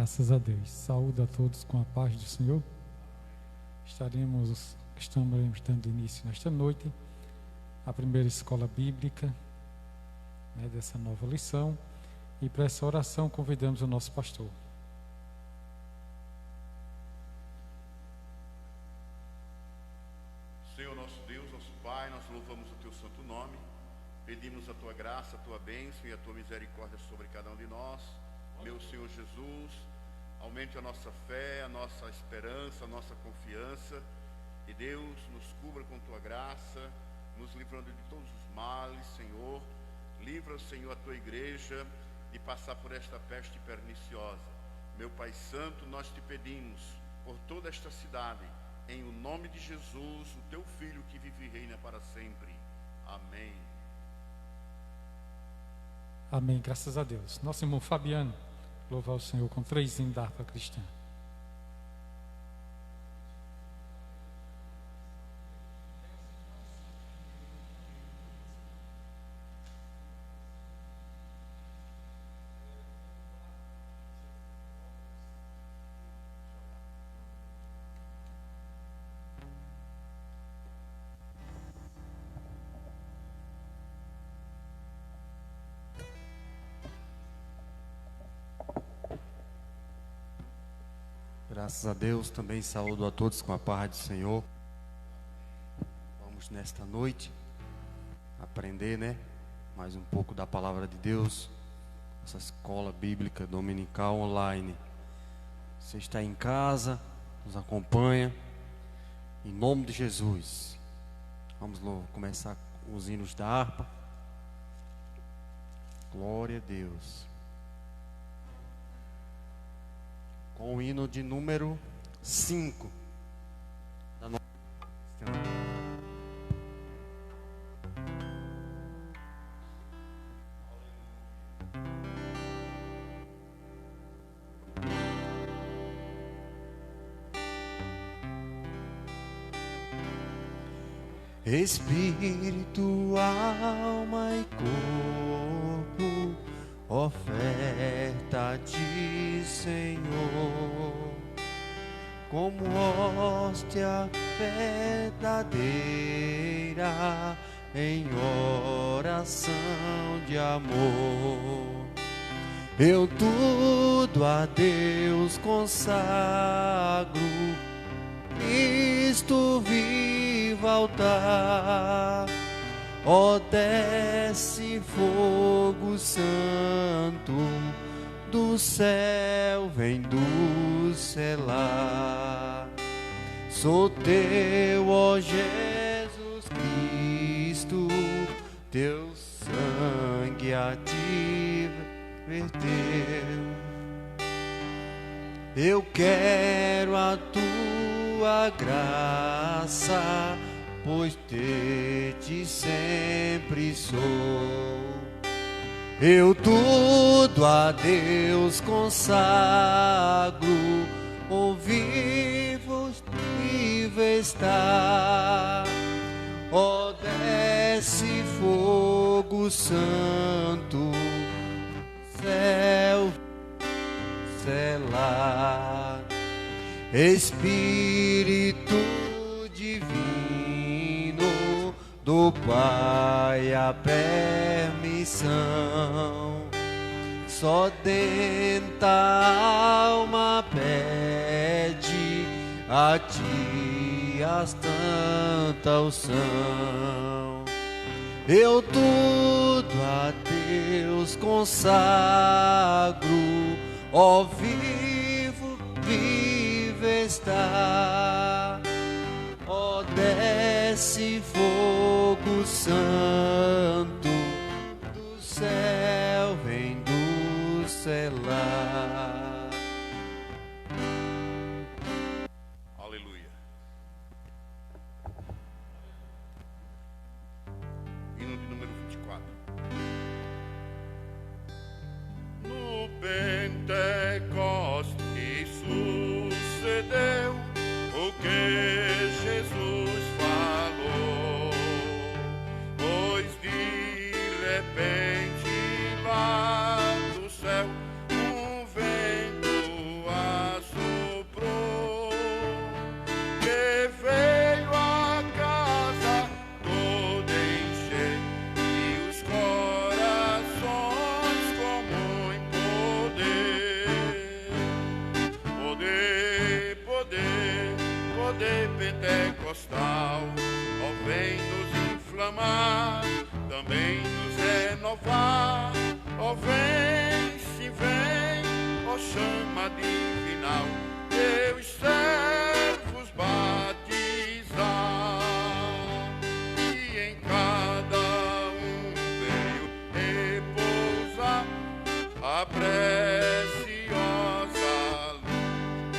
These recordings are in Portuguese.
Graças a Deus. Saúde a todos com a paz do Senhor. Estaremos dando início nesta noite à primeira escola bíblica, dessa nova lição. E para essa oração convidamos o nosso pastor. Senhor nosso Deus, nosso Pai, nós louvamos o Teu santo nome. Pedimos a Tua graça, a Tua bênção e a Tua misericórdia sobre cada um de nós. Meu Senhor Jesus, aumente a nossa fé, a nossa esperança, a nossa confiança. E Deus nos cubra com Tua graça, nos livrando de todos os males, Senhor. Livra, Senhor, a Tua igreja de passar por esta peste perniciosa. Meu Pai Santo, nós te pedimos por toda esta cidade, em o nome de Jesus, o Teu Filho que vive e reina para sempre. Amém. Amém, graças a Deus. Nosso irmão Fabiano, louvar o Senhor com 3 hinos da harpa cristã. Graças a Deus, também saúdo a todos com a paz do Senhor. Vamos nesta noite aprender, mais um pouco da palavra de Deus. Essa escola bíblica dominical online. Você está em casa, nos acompanha. Em nome de Jesus. Vamos começar com os hinos da harpa. Glória a Deus. Com o hino de número 5. Espírito, alma e corpo, oferta a ti, Senhor, como hóstia verdadeira, em oração de amor. Eu tudo a Deus consagro, Cristo vivo altar. Ó, desce fogo santo do céu, vem do celar. Sou teu, ó Jesus Cristo, teu sangue a ti verteu. Eu quero a tua graça, pois de-te sempre sou. Eu tudo a Deus consagro, o vivo está. Ó, desce fogo santo, céu celar. Espírito divino, do Pai a permissão, só dentro a alma pede a ti as tanta unção. Eu tudo a Deus consagro, ó, vivo está. Ó, desce fogo santo do céu, vem do celar. Aleluia. Hino de número 24. No Pentecostes sucedeu o que Jesus falou, pois de repente lá do céu um vento a preciosa luz,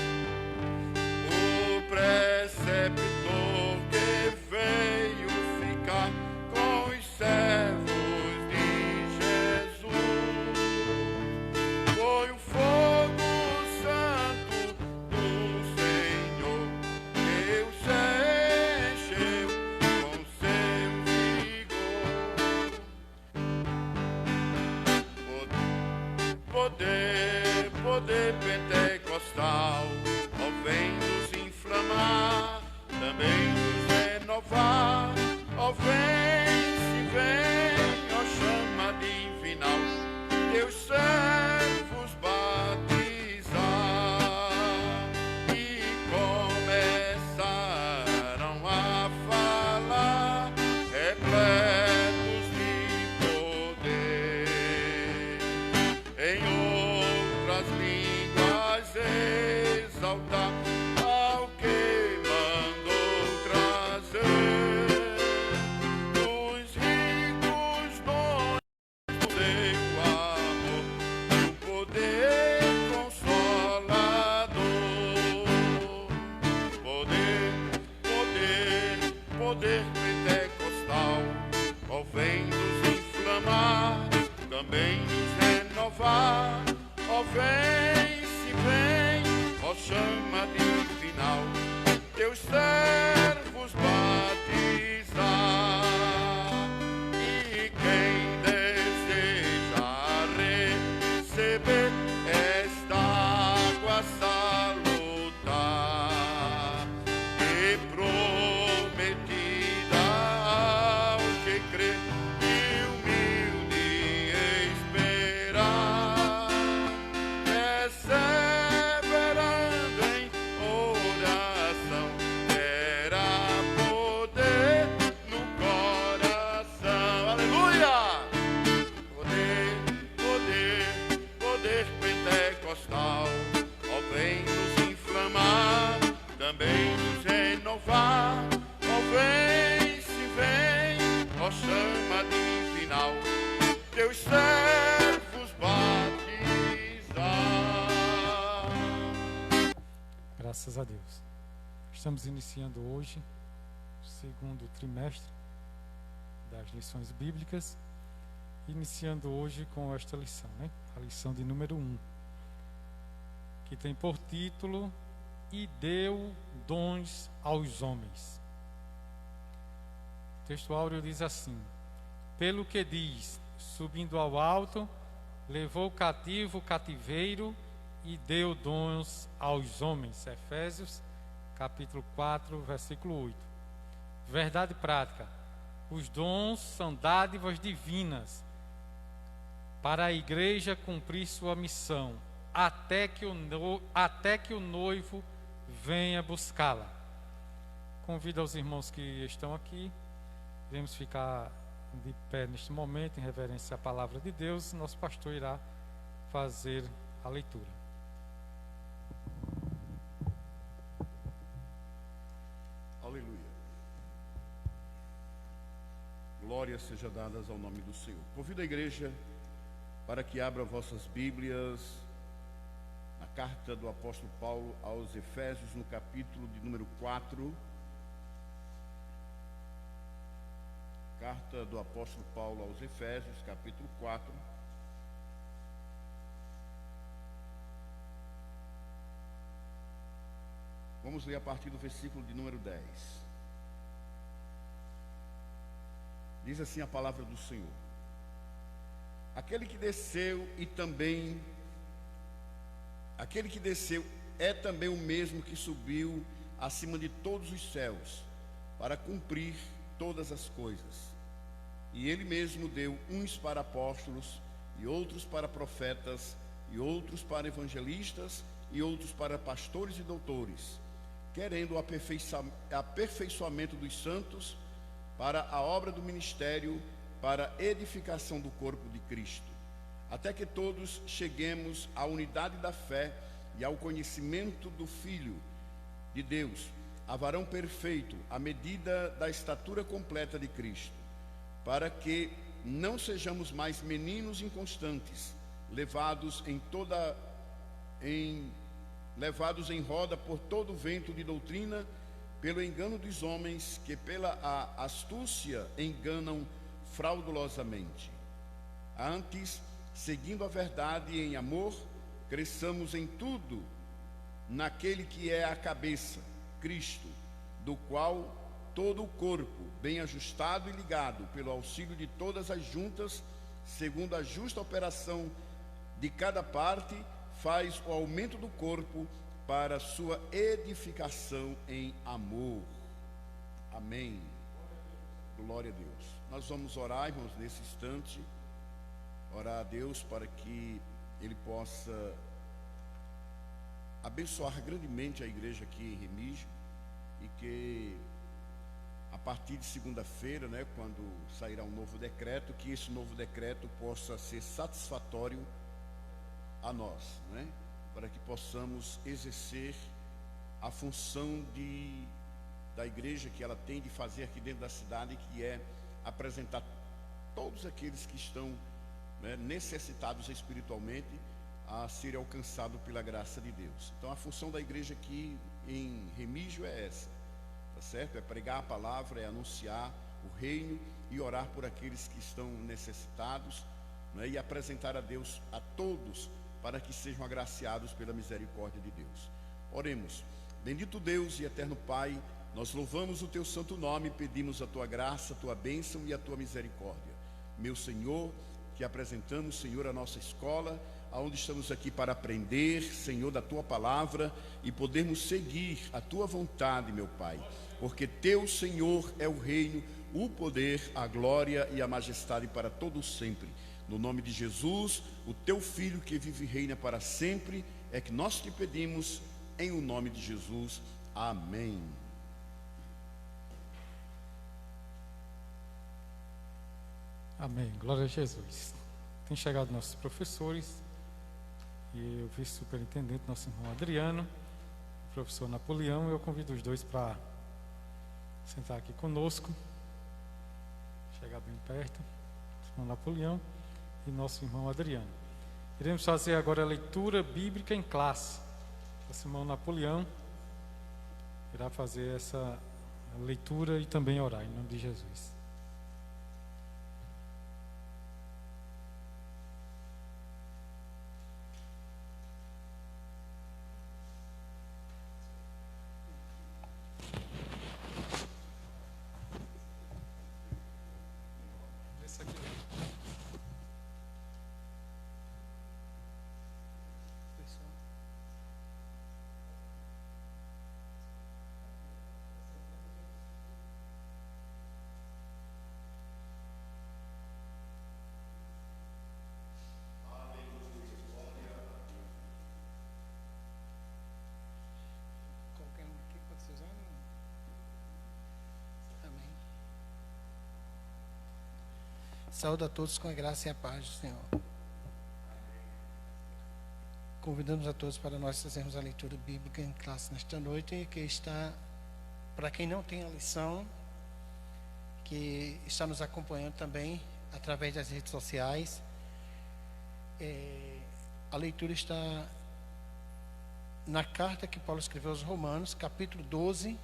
o preceptor que veio ficar com os servos de Jesus. Foi o fogo santo do Senhor que os encheu com seu vigor. Poder pentecostal, ó, vem nos inflamar, também nos renovar, ó, vem, se vem, ó, chama divinal, teus servos batizar. E começaram a falar, repletos de poder, em outras línguas exaltar ao que mandou trazer os ricos dons do seu amor e o poder consolador. Poder pentecostal, ó, vem nos inflamar, também nos renovar, ó, vem, se vem, ó, chama divinal, teus servos batizar. E quem deseja receber esta água salutar e prometida ao que crê e humilde esperar, perseverando em oração, terá poder no coração. Aleluia! Poder pentecostal, ó, vem nos inflamar, também nos renovar, ó, vem, se vem, ó, chama divinal, teus servos batizar. Graças a Deus. Estamos iniciando hoje o segundo trimestre das lições bíblicas, iniciando hoje com esta lição, né? A lição de número 1, que tem por título "E deu dons aos homens". O texto áureo diz assim: pelo que diz, subindo ao alto, levou cativo o cativeiro e deu dons aos homens. Efésios, capítulo 4, versículo 8. Verdade prática: os dons são dádivas divinas para a igreja cumprir sua missão, até que o noivo venha buscá-la. Convido aos irmãos que estão aqui, devemos ficar de pé neste momento, em reverência à palavra de Deus. Nosso pastor irá fazer a leitura. Aleluia. Glórias sejam dadas ao nome do Senhor. Convido a igreja para que abra vossas Bíblias na carta do apóstolo Paulo aos Efésios, no capítulo de número 4. Carta do apóstolo Paulo aos Efésios, capítulo 4. Vamos ler a partir do versículo de número 10. Diz assim a palavra do Senhor: aquele que desceu é também o mesmo que subiu acima de todos os céus para cumprir todas as coisas. E ele mesmo deu uns para apóstolos, e outros para profetas, e outros para evangelistas, e outros para pastores e doutores, querendo o aperfeiçoamento dos santos, para a obra do ministério, para a edificação do corpo de Cristo, até que todos cheguemos à unidade da fé e ao conhecimento do Filho de Deus, a varão perfeito, à medida da estatura completa de Cristo, para que não sejamos mais meninos inconstantes, levados em roda por todo vento de doutrina, pelo engano dos homens que pela astúcia enganam fraudulosamente. Antes, seguindo a verdade em amor, cresçamos em tudo naquele que é a cabeça, Cristo, do qual todo o corpo, bem ajustado e ligado pelo auxílio de todas as juntas, segundo a justa operação de cada parte, faz o aumento do corpo para sua edificação em amor. Amém. Glória a Deus. Nós vamos orar, irmãos, nesse instante. Orar a Deus para que Ele possa abençoar grandemente a igreja aqui em Remígio, e que a partir de segunda-feira, né, quando sairá um novo decreto, que esse novo decreto possa ser satisfatório a nós, né, para que possamos exercer a função da igreja que ela tem de fazer aqui dentro da cidade, que é apresentar todos aqueles que estão, né, necessitados espiritualmente a serem alcançados pela graça de Deus. Então a função da igreja aqui em Remígio é essa, tá certo? É pregar a palavra, é anunciar o reino e orar por aqueles que estão necessitados, né, e apresentar a Deus a todos para que sejam agraciados pela misericórdia de Deus. Oremos. Bendito Deus e eterno Pai, nós louvamos o Teu santo nome e pedimos a Tua graça, a Tua bênção e a Tua misericórdia. Meu Senhor, que apresentamos, Senhor, a nossa escola, aonde estamos aqui para aprender, Senhor, da Tua palavra e podermos seguir a Tua vontade, meu Pai, porque Teu, Senhor, é o reino, o poder, a glória e a majestade para todos sempre. No nome de Jesus, o Teu Filho que vive e reina para sempre, é que nós te pedimos, em o nome de Jesus. Amém. Amém. Glória a Jesus. Tem chegado nossos professores e o vice-superintendente, nosso irmão Adriano, o professor Napoleão. Eu convido os dois para sentar aqui conosco, chegar bem perto, nosso irmão Napoleão e nosso irmão Adriano. Iremos fazer agora a leitura bíblica em classe. Nosso irmão Napoleão irá fazer essa leitura e também orar, em nome de Jesus. Saúde a todos com a graça e a paz do Senhor. Convidamos a todos para nós fazermos a leitura bíblica em classe nesta noite, que está, para quem não tem a lição, que está nos acompanhando também através das redes sociais. A leitura está na carta que Paulo escreveu aos Romanos, capítulo 12,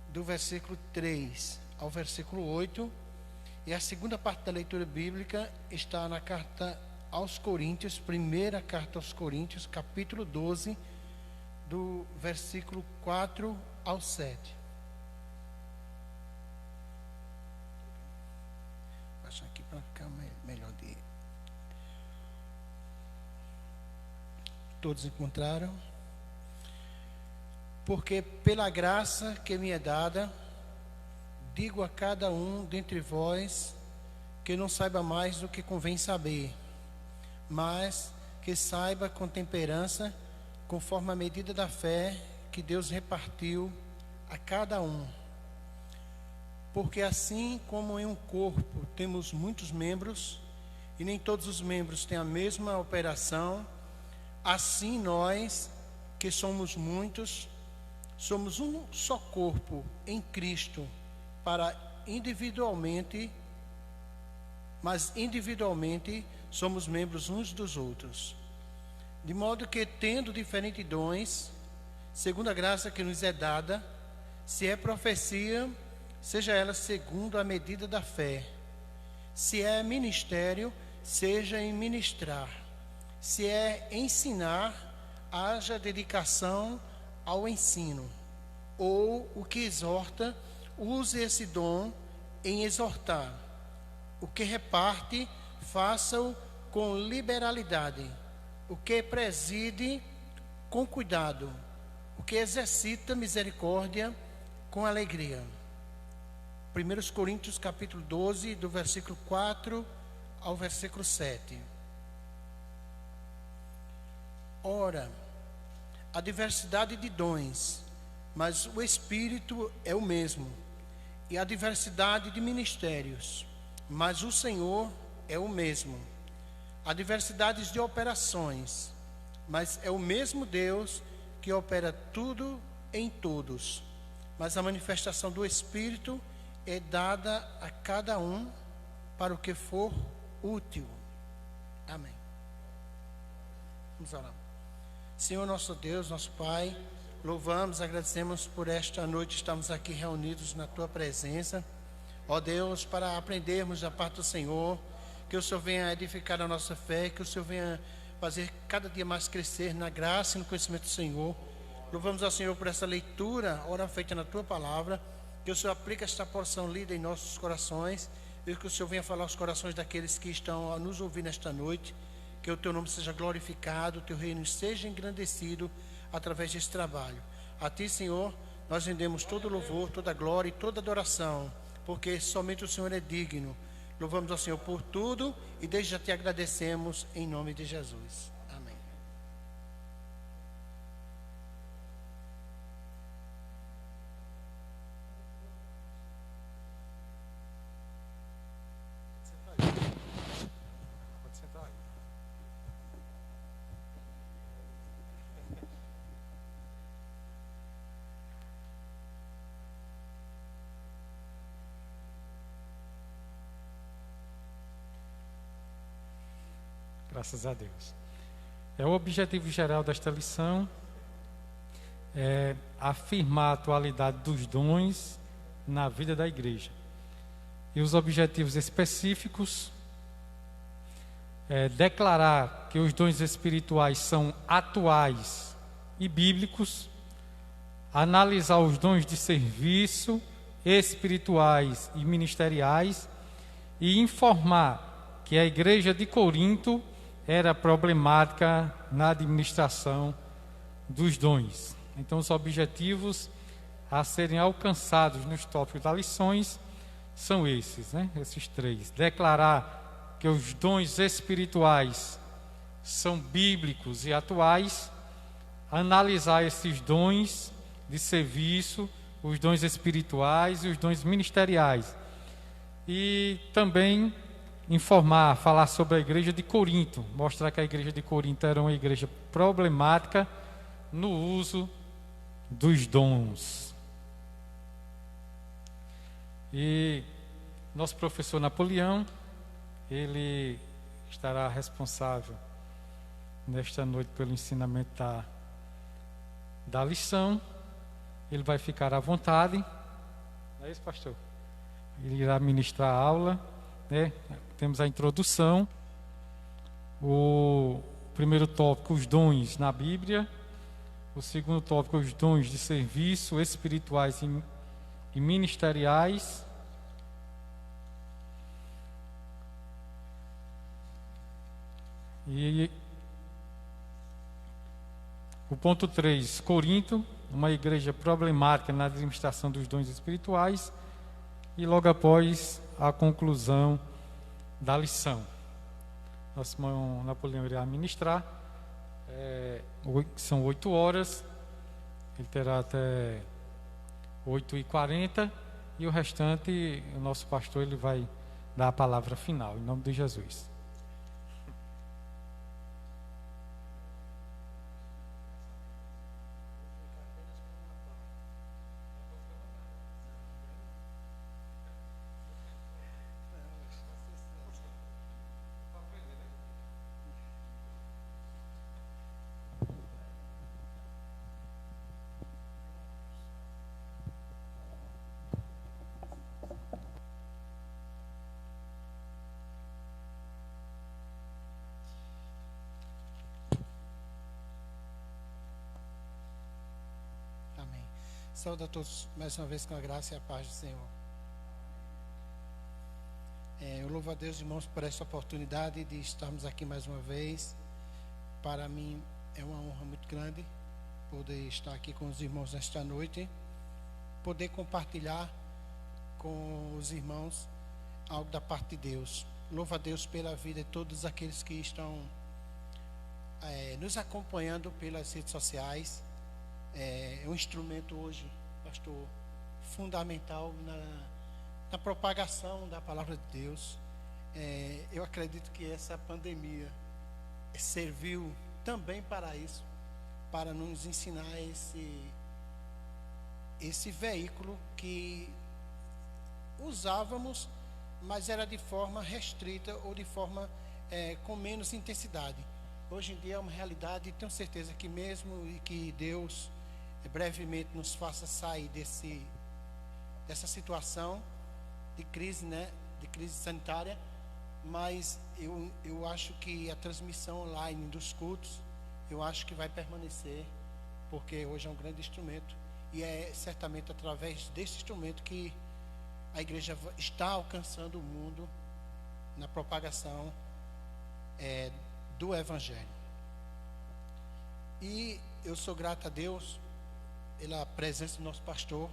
do versículo 3 ao versículo 8. E a segunda parte da leitura bíblica está na carta aos Coríntios, primeira carta aos Coríntios, capítulo 12, do versículo 4 ao 7. Vou baixar aqui para ficar melhor de... Todos encontraram? Porque pela graça que me é dada, digo a cada um dentre vós que não saiba mais do que convém saber, mas que saiba com temperança, conforme a medida da fé que Deus repartiu a cada um. Porque assim como em um corpo temos muitos membros, e nem todos os membros têm a mesma operação, assim nós, que somos muitos, somos um só corpo em Cristo, mas individualmente somos membros uns dos outros. De modo que, tendo diferentes dons, segundo a graça que nos é dada, se é profecia, seja ela segundo a medida da fé. Se é ministério, seja em ministrar. Se é ensinar, haja dedicação ao ensino. Ou o que exorta, use esse dom em exortar. O que reparte, faça-o com liberalidade. O que preside, com cuidado. O que exercita misericórdia, com alegria. 1 Coríntios capítulo 12, do versículo 4 ao versículo 7. Ora, a diversidade de dons, mas o Espírito é o mesmo. E a diversidade de ministérios, mas o Senhor é o mesmo. Há diversidades de operações, mas é o mesmo Deus que opera tudo em todos. Mas a manifestação do Espírito é dada a cada um para o que for útil. Amém. Vamos orar. Senhor nosso Deus, nosso Pai, louvamos, agradecemos por esta noite estamos aqui reunidos na Tua presença. Ó Deus, para aprendermos da parte do Senhor, que o Senhor venha edificar a nossa fé, que o Senhor venha fazer cada dia mais crescer na graça e no conhecimento do Senhor. Louvamos ao Senhor por essa leitura, ora feita na Tua palavra, que o Senhor aplique esta porção lida em nossos corações, e que o Senhor venha falar aos corações daqueles que estão a nos ouvir nesta noite, que o Teu nome seja glorificado, o Teu reino seja engrandecido através desse trabalho. A Ti, Senhor, nós rendemos todo louvor, toda glória e toda adoração, porque somente o Senhor é digno. Louvamos ao Senhor por tudo e desde já Te agradecemos em nome de Jesus. Amém. Pode sentar aí. Graças a Deus. O objetivo geral desta lição é afirmar a atualidade dos dons na vida da igreja. E os objetivos específicos é declarar que os dons espirituais são atuais e bíblicos, analisar os dons de serviço espirituais e ministeriais e informar que a igreja de Corinto era problemática na administração dos dons. Então, os objetivos a serem alcançados nos tópicos das lições são esses, né? Esses três. Declarar que os dons espirituais são bíblicos e atuais, analisar esses dons de serviço, os dons espirituais e os dons ministeriais. E também informar, falar sobre a igreja de Corinto, mostrar que a igreja de Corinto era uma igreja problemática no uso dos dons. E nosso professor Napoleão, ele estará responsável nesta noite pelo ensinamento da lição. Ele vai ficar à vontade, não é isso, pastor? Ele irá ministrar a aula, né? Temos a introdução, o primeiro tópico, os dons na Bíblia, o segundo tópico, os dons de serviço espirituais e ministeriais, e o ponto 3, Corinto, uma igreja problemática na administração dos dons espirituais, e logo após a conclusão da lição. Nosso irmão Napoleão irá ministrar, são 8 horas, ele terá até 8h40, e o restante, o nosso pastor, ele vai dar a palavra final, em nome de Jesus. Saúde a todos mais uma vez com a graça e a paz do Senhor. Eu louvo a Deus, irmãos, por essa oportunidade de estarmos aqui mais uma vez. Para mim é uma honra muito grande poder estar aqui com os irmãos nesta noite, poder compartilhar com os irmãos algo da parte de Deus. Louvo a Deus pela vida de todos aqueles que estão nos acompanhando pelas redes sociais. É um instrumento hoje, pastor, fundamental na propagação da palavra de Deus. Eu acredito que essa pandemia serviu também para isso, para nos ensinar esse veículo que usávamos, mas era de forma restrita ou de forma com menos intensidade. Hoje em dia é uma realidade, e tenho certeza que mesmo e que Deus brevemente nos faça sair dessa situação de crise, né, de crise sanitária, mas eu acho que a transmissão online dos cultos, eu acho que vai permanecer, porque hoje é um grande instrumento, e é certamente através desse instrumento que a igreja está alcançando o mundo na propagação do Evangelho. E eu sou grato a Deus pela presença do nosso pastor,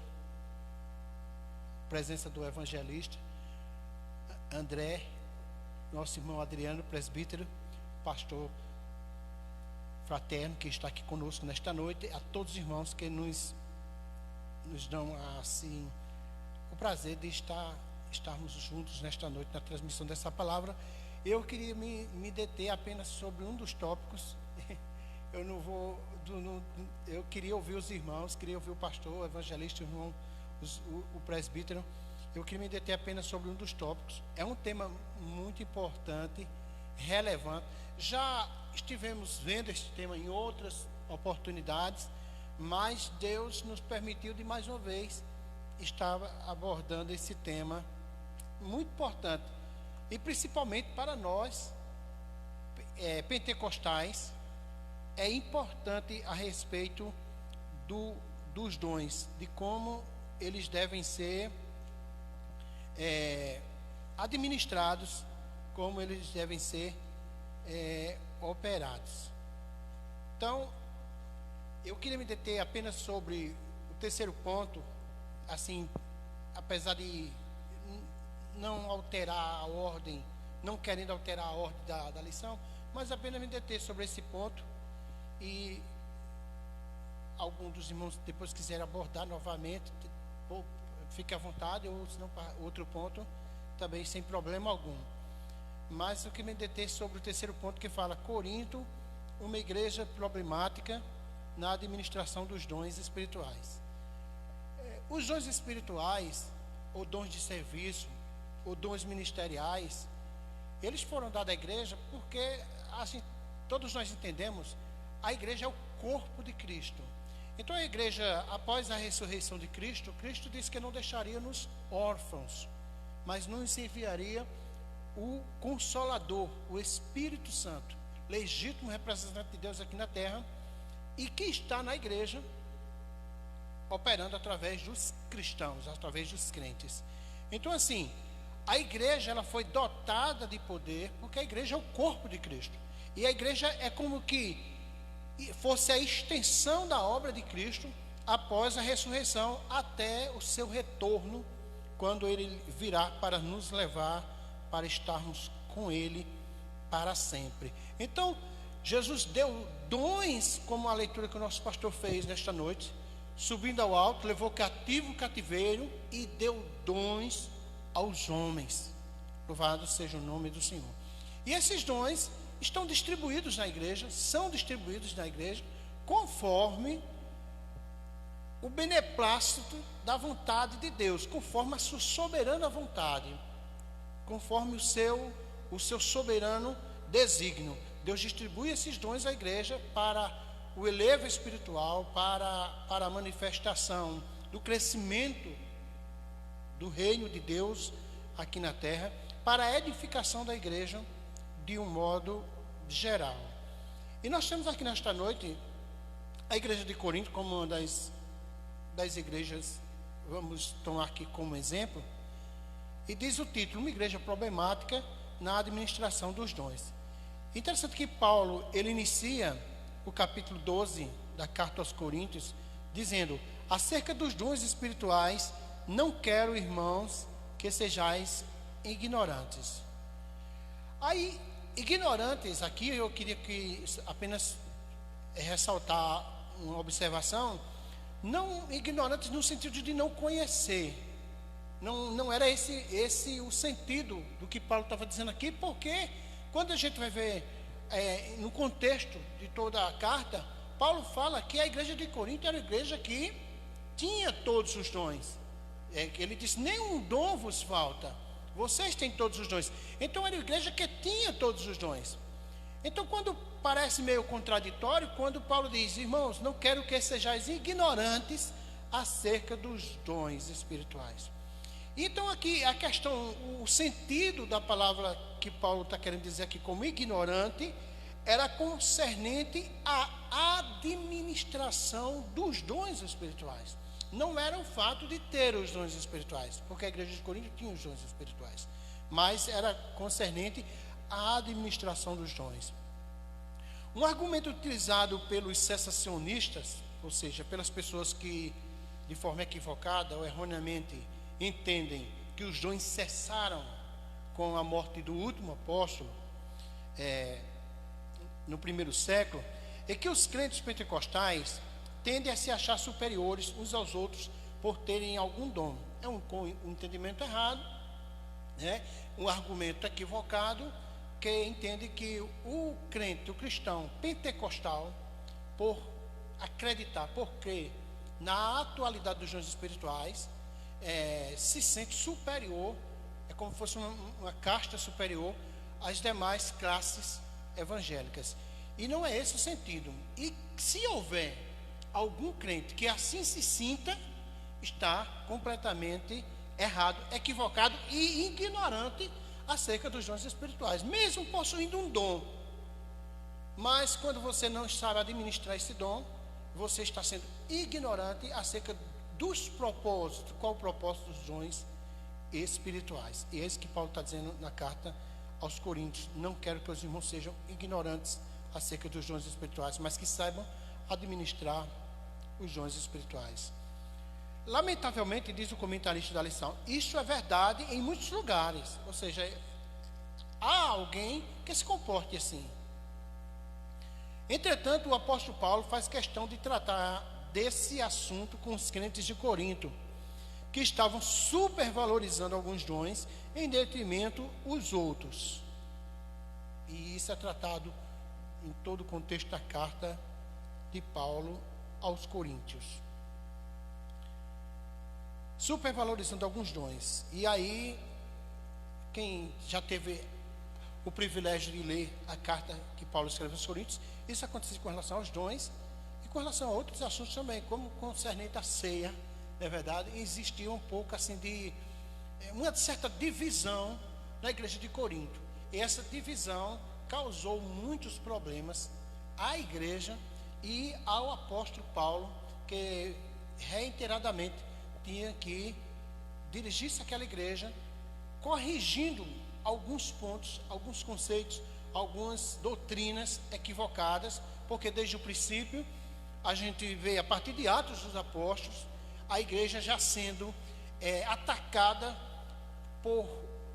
presença do evangelista André, nosso irmão Adriano, presbítero, pastor fraterno que está aqui conosco nesta noite, a todos os irmãos que nos dão assim o prazer de estarmos juntos nesta noite na transmissão dessa palavra. Eu queria me deter apenas sobre um dos tópicos. Eu queria ouvir os irmãos, queria ouvir o pastor, o evangelista, o irmão, o presbítero. Eu queria me deter apenas sobre um dos tópicos. É um tema muito importante, relevante. Já estivemos vendo esse tema em outras oportunidades, mas Deus nos permitiu de mais uma vez estar abordando esse tema muito importante, e principalmente para nós pentecostais. É importante a respeito dos dons, de como eles devem ser administrados, como eles devem ser operados. Então, eu queria me deter apenas sobre o terceiro ponto, assim, apesar de não alterar a ordem, não querendo alterar a ordem da lição, mas apenas me deter sobre esse ponto. E algum dos irmãos depois quiser abordar novamente, fique à vontade, ou se não, outro ponto também sem problema algum. Mas eu queria me deter sobre o terceiro ponto, que fala Corinto, uma igreja problemática na administração dos dons espirituais. Os dons espirituais, ou dons de serviço, ou dons ministeriais, eles foram dados à igreja porque, assim, todos nós entendemos, a igreja é o corpo de Cristo. Então a igreja, após a ressurreição de Cristo, Cristo disse que não deixaria-nos órfãos, mas nos enviaria o Consolador, o Espírito Santo, legítimo representante de Deus aqui na terra, e que está na igreja, operando através dos cristãos, através dos crentes. Então, assim, a igreja ela foi dotada de poder, porque a igreja é o corpo de Cristo, e a igreja é como que fosse a extensão da obra de Cristo após a ressurreição, até o seu retorno, quando ele virá para nos levar para estarmos com ele para sempre. Então, Jesus deu dons, como a leitura que o nosso pastor fez nesta noite, subindo ao alto, levou cativo o cativeiro e deu dons aos homens. Louvado seja o nome do Senhor. E esses dons estão distribuídos na igreja, são distribuídos na igreja, conforme o beneplácito da vontade de Deus, conforme a sua soberana vontade, conforme o seu soberano desígnio. Deus distribui esses dons à igreja para o elevo espiritual, para a manifestação do crescimento do reino de Deus aqui na terra, para a edificação da igreja de um modo geral. E nós temos aqui nesta noite a igreja de Corinto como uma das igrejas, vamos tomar aqui como exemplo, e diz o título: uma igreja problemática na administração dos dons. Interessante que Paulo, ele inicia o capítulo 12 da carta aos Coríntios, dizendo: acerca dos dons espirituais, não quero, irmãos, que sejais ignorantes. Aí, ignorantes, aqui eu queria que apenas ressaltar uma observação, não ignorantes no sentido de não conhecer. Não era esse o sentido do que Paulo estava dizendo aqui, porque quando a gente vai ver no contexto de toda a carta, Paulo fala que a igreja de Corinto era uma igreja que tinha todos os dons. Ele disse: nenhum dom vos falta, vocês têm todos os dons. Então era uma igreja que tinha todos os dons. Então, quando parece meio contraditório, quando Paulo diz: irmãos, não quero que sejais ignorantes acerca dos dons espirituais. Então, aqui a questão, o sentido da palavra que Paulo está querendo dizer aqui como ignorante, era concernente à administração dos dons espirituais. Não era o fato de ter os dons espirituais, porque a igreja de Corinto tinha os dons espirituais, mas era concernente à administração dos dons. Um argumento utilizado pelos cessacionistas, ou seja, pelas pessoas que de forma equivocada ou erroneamente entendem que os dons cessaram com a morte do último apóstolo no primeiro século, é que os crentes pentecostais tendem a se achar superiores uns aos outros por terem algum dom. É um entendimento errado, né? Um argumento equivocado, que entende que o crente, o cristão pentecostal, por acreditar, por crer na atualidade dos dons espirituais, se sente superior, é como se fosse uma casta superior às demais classes evangélicas. E não é esse o sentido. E se houver algum crente que assim se sinta, está completamente errado, equivocado e ignorante acerca dos dons espirituais, mesmo possuindo um dom. Mas quando você não sabe administrar esse dom, você está sendo ignorante acerca dos propósitos. Qual o propósito dos dons espirituais? E é isso que Paulo está dizendo na carta aos Coríntios: não quero que os irmãos sejam ignorantes acerca dos dons espirituais, mas que saibam administrar os dons espirituais. Lamentavelmente, diz o comentarista da lição, isso é verdade em muitos lugares, ou seja, há alguém que se comporte assim. Entretanto, o apóstolo Paulo faz questão de tratar desse assunto com os crentes de Corinto, que estavam supervalorizando alguns dons em detrimento os outros. E isso é tratado em todo o contexto da carta de Paulo aos Coríntios. Supervalorizando alguns dons. E aí, quem já teve o privilégio de ler a carta que Paulo escreveu aos Coríntios, isso acontece com relação aos dons e com relação a outros assuntos também, como concernente à ceia, não é verdade? Existia um pouco assim de uma certa divisão na igreja de Corinto. E essa divisão causou muitos problemas à igreja e ao apóstolo Paulo, que reiteradamente tinha que dirigir-se àquela igreja, corrigindo alguns pontos, alguns conceitos, algumas doutrinas equivocadas, porque desde o princípio a gente vê, a partir de Atos dos Apóstolos, a igreja já sendo atacada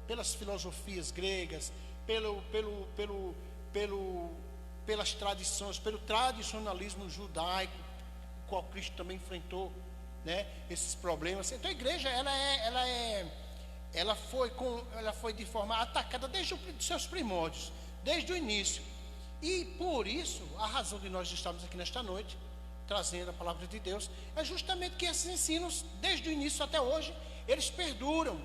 pelas filosofias gregas, pelas tradições, pelo tradicionalismo judaico, o qual Cristo também enfrentou, né, esses problemas. Então a igreja ela foi de forma atacada desde os seus primórdios, desde o início. E por isso, a razão de nós estarmos aqui nesta noite, trazendo a palavra de Deus, é justamente que esses ensinos, desde o início até hoje, eles perduram.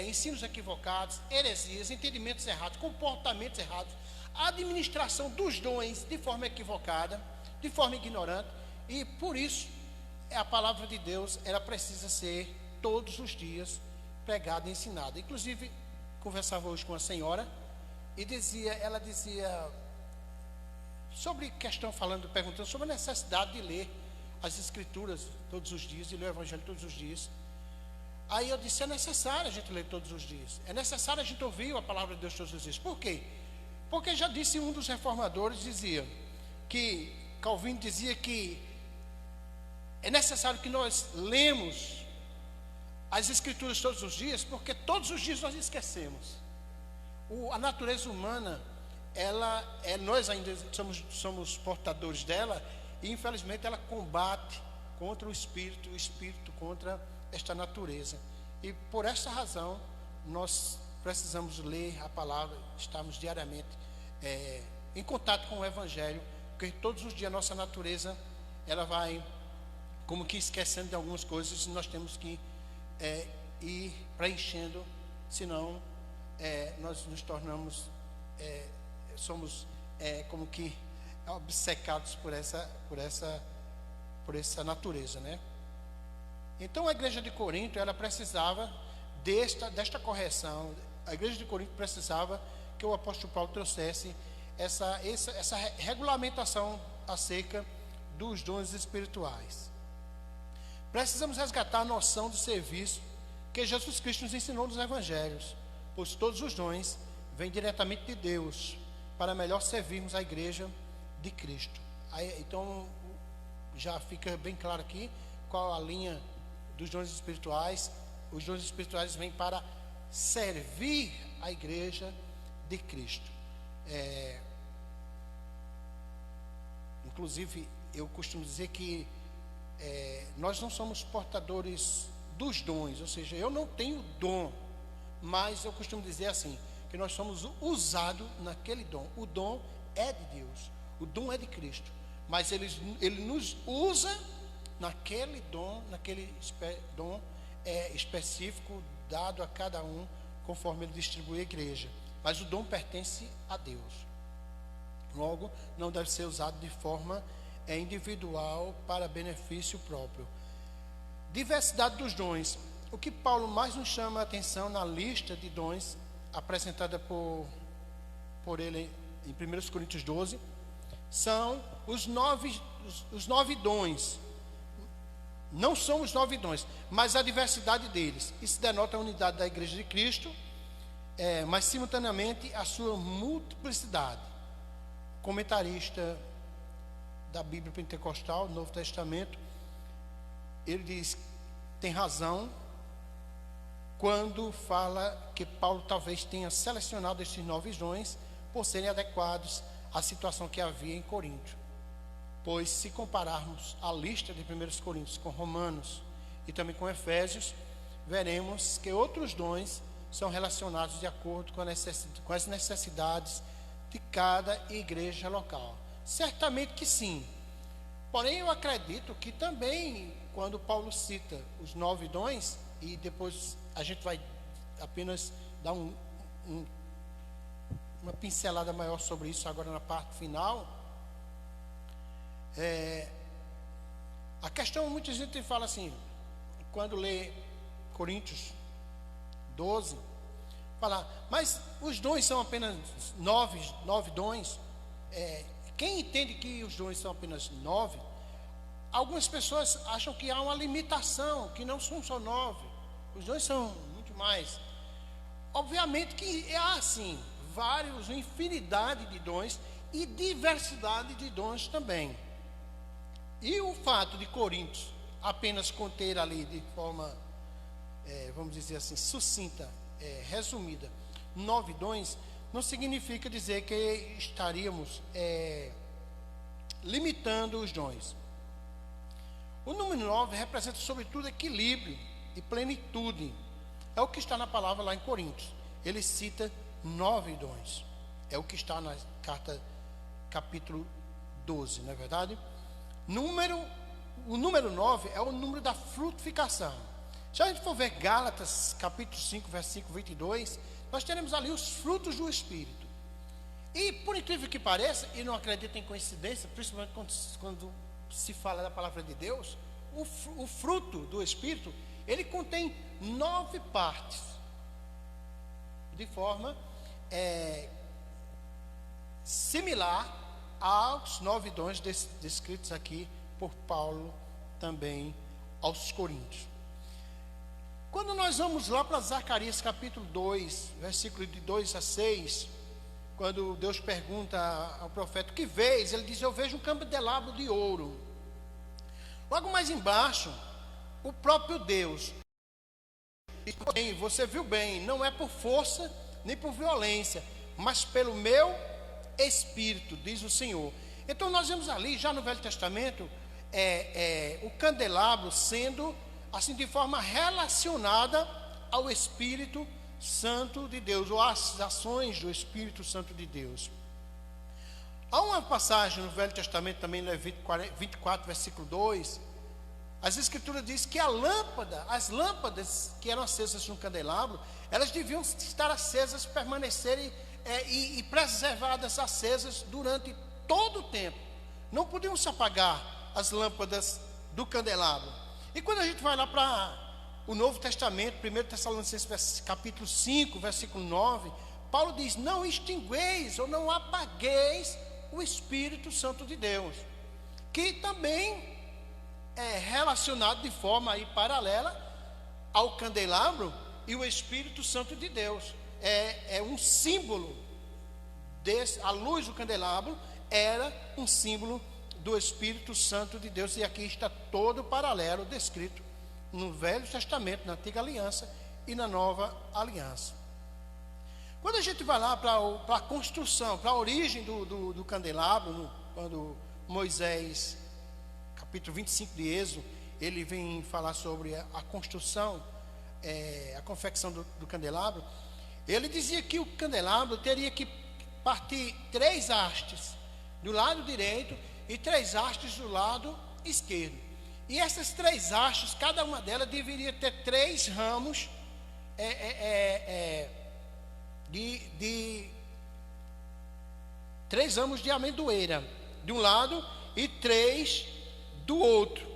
Ensinos equivocados, heresias, entendimentos errados, comportamentos errados, administração dos dons de forma equivocada, de forma ignorante. E por isso, a palavra de Deus, ela precisa ser todos os dias pregada e ensinada. Inclusive, conversava hoje com a senhora e ela dizia sobre questão, perguntando sobre a necessidade de ler as Escrituras todos os dias e ler o Evangelho todos os dias. Aí eu disse, é necessário a gente ler todos os dias. É necessário a gente ouvir a palavra de Deus todos os dias. Por quê? Porque já disse um dos reformadores, dizia que, Calvino dizia que é necessário que nós lemos as Escrituras todos os dias, porque todos os dias nós esquecemos. A natureza humana, nós ainda somos portadores dela, e infelizmente ela combate contra o espírito contra esta natureza. E por essa razão, nós precisamos ler a palavra, estamos diariamente em contato com o Evangelho, porque todos os dias a nossa natureza, ela vai como que esquecendo de algumas coisas, e nós temos que ir preenchendo, senão nós nos tornamos, somos como que obcecados por essa natureza, né? Então a igreja de Corinto, ela precisava desta correção. A igreja de Corinto precisava que o apóstolo Paulo trouxesse essa regulamentação acerca dos dons espirituais. Precisamos resgatar a noção do serviço que Jesus Cristo nos ensinou nos evangelhos, pois todos os dons vêm diretamente de Deus, para melhor servirmos a igreja de Cristo. Então, já fica bem claro aqui qual a linha dos dons espirituais. Os dons espirituais vêm para servir a igreja de Cristo. Inclusive, eu costumo dizer que nós não somos portadores dos dons, ou seja, eu não tenho dom, mas eu costumo dizer assim, que nós somos usados naquele dom. O dom é de Deus, o dom é de Cristo, mas ele nos usa naquele dom específico dado a cada um, conforme ele distribui a igreja. Mas o dom pertence a Deus. Logo, não deve ser usado de forma individual para benefício próprio. Diversidade dos dons. O que Paulo mais nos chama a atenção na lista de dons apresentada por ele em 1 Coríntios 12 são os nove dons. Não são os 9 dons, mas a diversidade deles. Isso denota a unidade da igreja de Cristo, mas simultaneamente a sua multiplicidade. O comentarista da Bíblia Pentecostal, do Novo Testamento, ele diz, tem razão quando fala que Paulo talvez tenha selecionado esses 9 dons por serem adequados à situação que havia em Corinto. Pois se compararmos a lista de 1 Coríntios com Romanos e também com Efésios, veremos que outros dons são relacionados de acordo com as necessidades de cada igreja local. Certamente que sim. Porém, eu acredito que também, quando Paulo cita os 9 dons, e depois a gente vai apenas dar uma pincelada maior sobre isso agora na parte final. A questão, muita gente fala assim, quando lê Coríntios 12, fala, mas os dons são apenas 9 dons. Quem entende que os dons são apenas 9, algumas pessoas acham que há uma limitação, que não são só 9, os dons são muito mais. Obviamente que há assim uma infinidade de dons e diversidade de dons também. E o fato de Coríntios apenas conter ali de forma, vamos dizer assim, sucinta, resumida, 9 dons, não significa dizer que estaríamos limitando os dons. O número 9 representa sobretudo equilíbrio e plenitude. É o que está na palavra lá em Coríntios. Ele cita 9 dons. É o que está na carta capítulo 12, não é verdade? O número 9 é o número da frutificação. Se a gente for ver Gálatas capítulo 5, versículo 22, nós teremos ali os frutos do Espírito. E por incrível que pareça, e não acredito em coincidência, principalmente quando se fala da palavra de Deus, o fruto do Espírito, ele contém 9 partes, de forma similar aos 9 dons descritos aqui por Paulo também aos coríntios. Quando nós vamos lá para Zacarias capítulo 2, versículo de 2 a 6, quando Deus pergunta ao profeta, o que vês? Ele diz, eu vejo um candelabro de ouro. Logo mais embaixo, o próprio Deus, você viu bem, não é por força nem por violência, mas pelo meu Espírito, diz o Senhor. Então nós vemos ali, já no Velho Testamento, o candelabro sendo assim de forma relacionada ao Espírito Santo de Deus, ou às ações do Espírito Santo de Deus. Há uma passagem no Velho Testamento, também em Levítico 24, versículo 2, as Escrituras dizem que as lâmpadas que eram acesas no candelabro, elas deviam estar acesas, permanecerem e preservadas acesas durante todo o tempo. Não podiam se apagar as lâmpadas do candelabro. E quando a gente vai lá para o Novo Testamento, 1 Tessalonicenses capítulo 5, versículo 9, Paulo diz, não extingueis ou não apagueis o Espírito Santo de Deus, que também é relacionado de forma aí paralela ao candelabro e o Espírito Santo de Deus. É um símbolo a luz do candelabro era um símbolo do Espírito Santo de Deus, e aqui está todo o paralelo descrito no Velho Testamento, na Antiga Aliança e na Nova Aliança. Quando a gente vai lá para a construção, para a origem do candelabro, quando Moisés, capítulo 25 de Êxodo, ele vem falar sobre a construção, a confecção do candelabro, ele dizia que o candelabro teria que partir 3 hastes do lado direito e 3 hastes do lado esquerdo. E essas 3 hastes, cada uma delas deveria ter 3 ramos de 3 ramos de amendoeira de um lado e 3 do outro.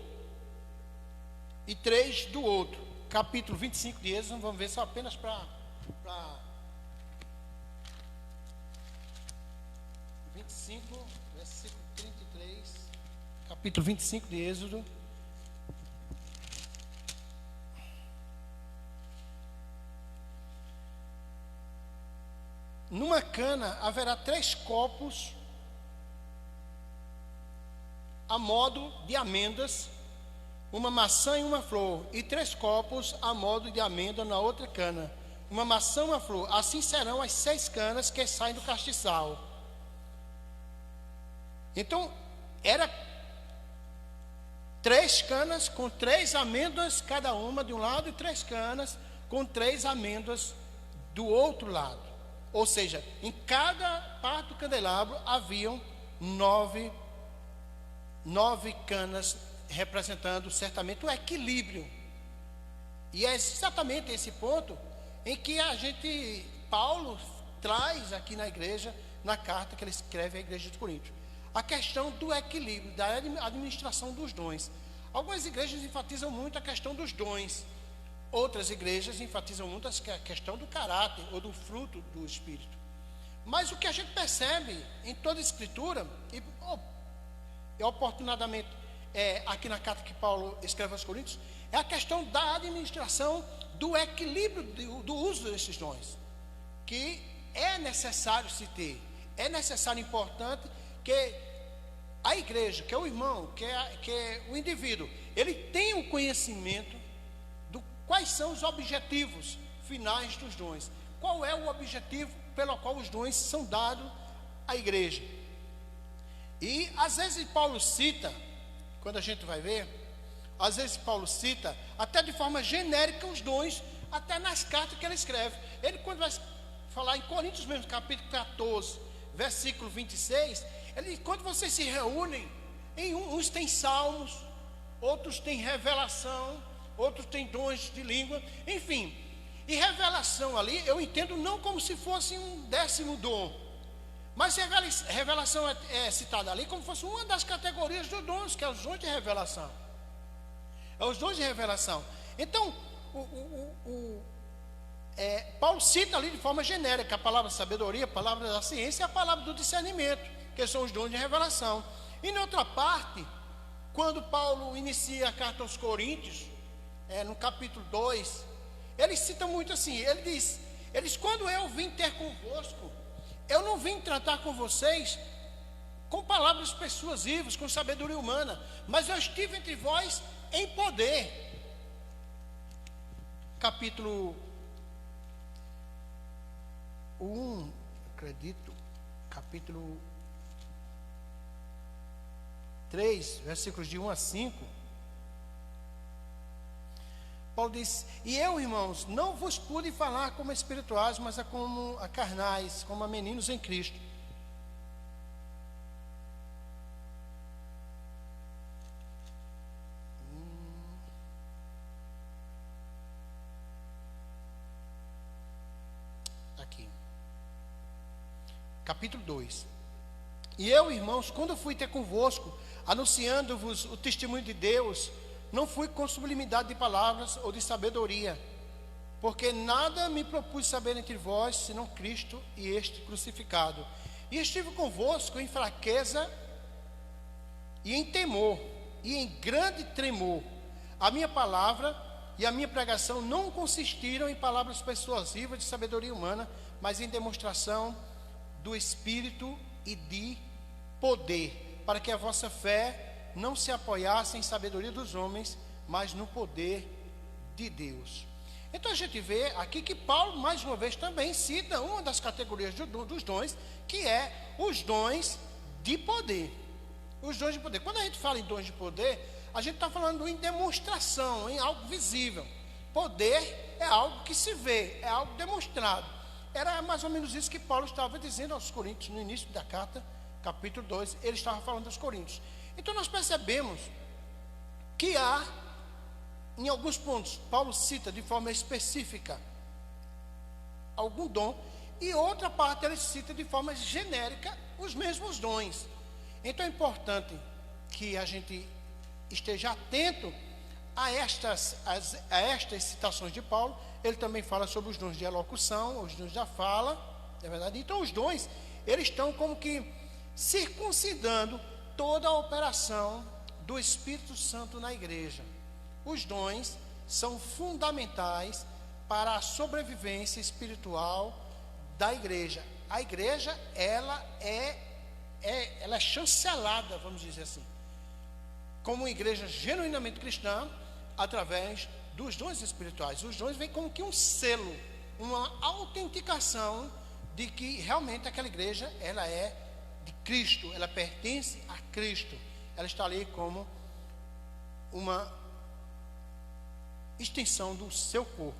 E 3 do outro. Capítulo 25 de Êxodo, vamos ver só apenas para 25, versículo 33, capítulo 25 de Êxodo. Numa cana haverá 3 copos a modo de amêndoas, uma maçã e uma flor, e 3 copos a modo de amêndoa na outra cana, uma maçã e uma flor. Assim serão as 6 canas que saem do castiçal. Então, era 3 canas com 3 amêndoas cada uma de um lado, e 3 canas com 3 amêndoas do outro lado. Ou seja, em cada parte do candelabro haviam 9 canas, representando certamente o equilíbrio. E é exatamente esse ponto em que Paulo traz aqui na igreja, na carta que ele escreve à igreja de Corinto, a questão do equilíbrio, da administração dos dons. Algumas igrejas enfatizam muito a questão dos dons, outras igrejas enfatizam muito a questão do caráter ou do fruto do Espírito. Mas o que a gente percebe em toda a Escritura, e oportunadamente aqui na carta que Paulo escreve aos Coríntios, é a questão da administração, do equilíbrio do uso desses dons, que é necessário se ter, é necessário, importante, que a igreja, que é o irmão, que é o indivíduo, ele tenha o conhecimento do quais são os objetivos finais dos dons, qual é o objetivo pelo qual os dons são dados à igreja. E às vezes Paulo cita, quando a gente vai ver, às vezes Paulo cita até de forma genérica os dons, até nas cartas que ele escreve. Ele, quando vai falar em Coríntios mesmo, capítulo 14, versículo 26, ele, quando vocês se reúnem, uns têm salmos, outros têm revelação, outros têm dons de língua, enfim. E revelação ali, eu entendo não como se fosse um 10º dom, mas revelação é citada ali como se fosse uma das categorias dos dons, que é os dons de revelação. É os dons de revelação. Então, Paulo cita ali de forma genérica a palavra sabedoria, a palavra da ciência e a palavra do discernimento, que são os dons de revelação. E na outra parte, quando Paulo inicia a carta aos Coríntios, no capítulo 2, ele cita muito assim, ele diz, quando eu vim ter convosco, eu não vim tratar com vocês com palavras persuasivas, com sabedoria humana, mas eu estive entre vós em poder. Capítulo 1, acredito, capítulo 3, versículos de 1 a 5. Paulo diz: e eu, irmãos, não vos pude falar como espirituais, mas como a carnais, como a meninos em Cristo. Aqui. Capítulo 2. E eu, irmãos, quando fui ter convosco, anunciando-vos o testemunho de Deus, não fui com sublimidade de palavras ou de sabedoria, porque nada me propus saber entre vós, senão Cristo e este crucificado. E estive convosco em fraqueza e em temor, e em grande tremor. A minha palavra e a minha pregação não consistiram em palavras persuasivas de sabedoria humana, mas em demonstração do Espírito e de poder, para que a vossa fé não se apoiasse em sabedoria dos homens, mas no poder de Deus. Então a gente vê aqui que Paulo, mais uma vez, também cita uma das categorias dos dons, que é os dons de poder. Os dons de poder. Quando a gente fala em dons de poder, a gente está falando em demonstração, em algo visível. Poder é algo que se vê, é algo demonstrado. Era mais ou menos isso que Paulo estava dizendo aos Coríntios no início da carta, capítulo 2, ele estava falando aos Coríntios. Então nós percebemos que há, em alguns pontos, Paulo cita de forma específica algum dom, e outra parte ele cita de forma genérica os mesmos dons. Então é importante que a gente esteja atento a estas citações de Paulo. Ele também fala sobre os dons de elocução, os dons da fala, é verdade? Então os dons, eles estão como que circuncidando toda a operação do Espírito Santo na igreja. Os dons são fundamentais para a sobrevivência espiritual da igreja. A igreja, ela é chancelada, vamos dizer assim, como uma igreja genuinamente cristã, através dos dons espirituais. Os dons vêm como que um selo, uma autenticação de que realmente aquela igreja, ela é de Cristo, ela pertence a Cristo, ela está ali como uma extensão do seu corpo.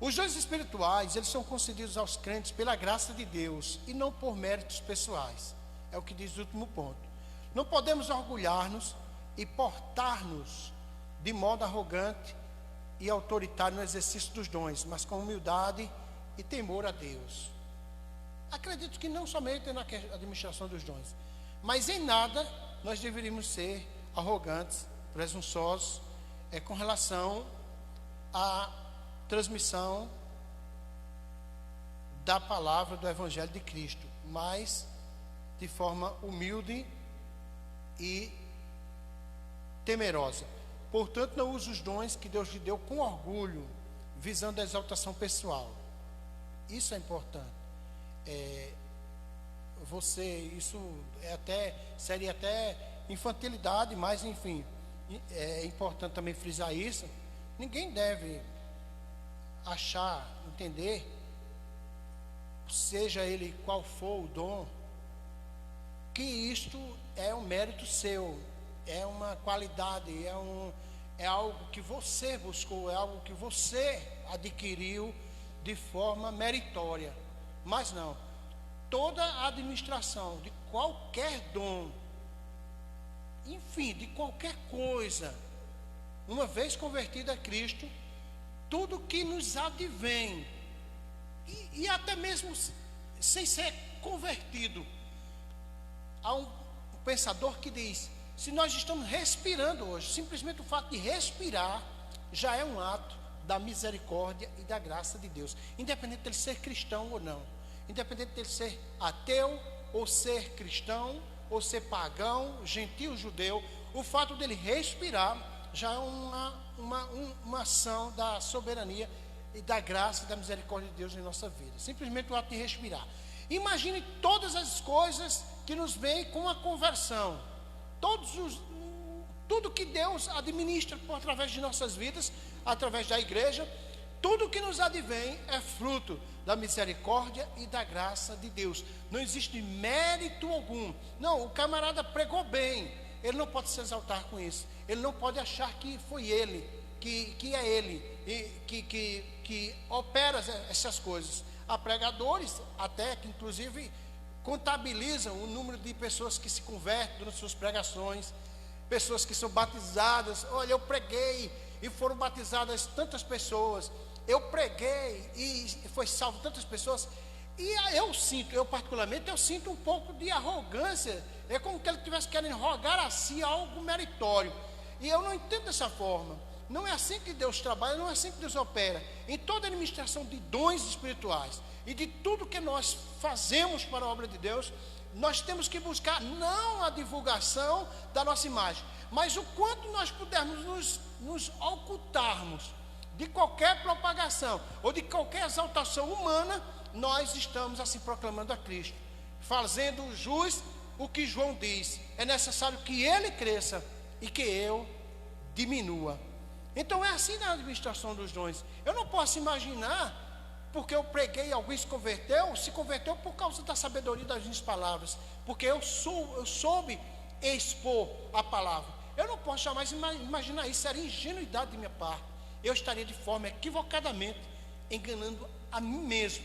Os dons espirituais, eles são concedidos aos crentes pela graça de Deus e não por méritos pessoais. É o que diz o último ponto. Não podemos orgulhar-nos e portar-nos de modo arrogante e autoritário no exercício dos dons, mas com humildade e temor a Deus. Acredito que não somente na administração dos dons, mas em nada nós deveríamos ser arrogantes, presunçosos, com relação à transmissão da palavra do Evangelho de Cristo, mas de forma humilde e temerosa. Portanto, não use os dons que Deus lhe deu com orgulho, visando a exaltação pessoal. Isso é importante. Isso seria até infantilidade, mas enfim, é importante também frisar isso. Ninguém deve achar, entender, seja ele qual for o dom, que isto é um mérito seu, é uma qualidade, é algo que você buscou, é algo que você adquiriu de forma meritória. Mas não, toda a administração de qualquer dom, enfim, de qualquer coisa, uma vez convertido a Cristo, tudo que nos advém, e até mesmo sem ser convertido, há um pensador que diz: se nós estamos respirando hoje, simplesmente o fato de respirar já é um ato da misericórdia e da graça de Deus, independente dele ser cristão ou não, independente dele ser ateu ou ser cristão, ou ser pagão, gentil, judeu, O fato dele respirar já é uma ação da soberania e da graça e da misericórdia de Deus em nossa vida. Simplesmente o ato de respirar. Imagine todas as coisas que nos vêm com a conversão. Tudo que Deus administra através de nossas vidas, através da igreja, tudo que nos advém é fruto da misericórdia e da graça de Deus. Não existe mérito algum. Não, o camarada pregou bem, ele não pode se exaltar com isso. Ele não pode achar que foi ele, que é ele, que opera essas coisas. Há pregadores até que inclusive contabilizam o número de pessoas que se convertem durante suas pregações, pessoas que são batizadas. Olha, eu preguei e foram batizadas tantas pessoas, eu preguei e foi salvo tantas pessoas. E eu particularmente sinto um pouco de arrogância. É como que ele estivesse querendo rogar a si algo meritório, e eu não entendo dessa forma. Não é assim que Deus trabalha, não é assim que Deus opera. Em toda a administração de dons espirituais e de tudo que nós fazemos para a obra de Deus, nós temos que buscar não a divulgação da nossa imagem, mas o quanto nós pudermos nos ocultarmos de qualquer propagação ou de qualquer exaltação humana, nós estamos assim proclamando a Cristo, fazendo jus o que João diz: é necessário que ele cresça e que eu diminua. Então é assim na administração dos dons. Eu não posso imaginar, porque eu preguei e alguém se converteu por causa da sabedoria das minhas palavras, porque eu soube expor a palavra. Eu não posso jamais imaginar isso, seria ingenuidade de minha parte. Eu estaria de forma equivocadamente enganando a mim mesmo,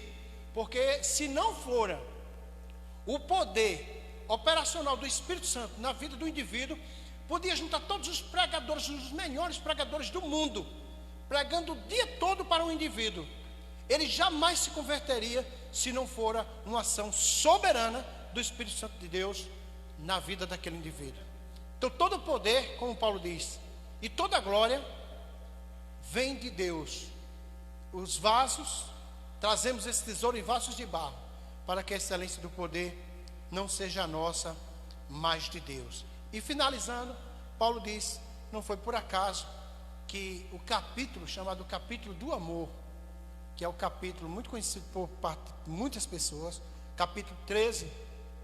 porque se não fora o poder operacional do Espírito Santo na vida do indivíduo, podia juntar todos os pregadores, os melhores pregadores do mundo, pregando o dia todo para um indivíduo. Ele jamais se converteria se não fora uma ação soberana do Espírito Santo de Deus na vida daquele indivíduo. Então todo o poder, como Paulo diz, e toda a glória vem de Deus. Os vasos, trazemos esse tesouro em vasos de barro, para que a excelência do poder não seja nossa, mas de Deus. E finalizando, Paulo diz: não foi por acaso que o capítulo chamado capítulo do amor, que é o capítulo muito conhecido por parte de muitas pessoas, capítulo 13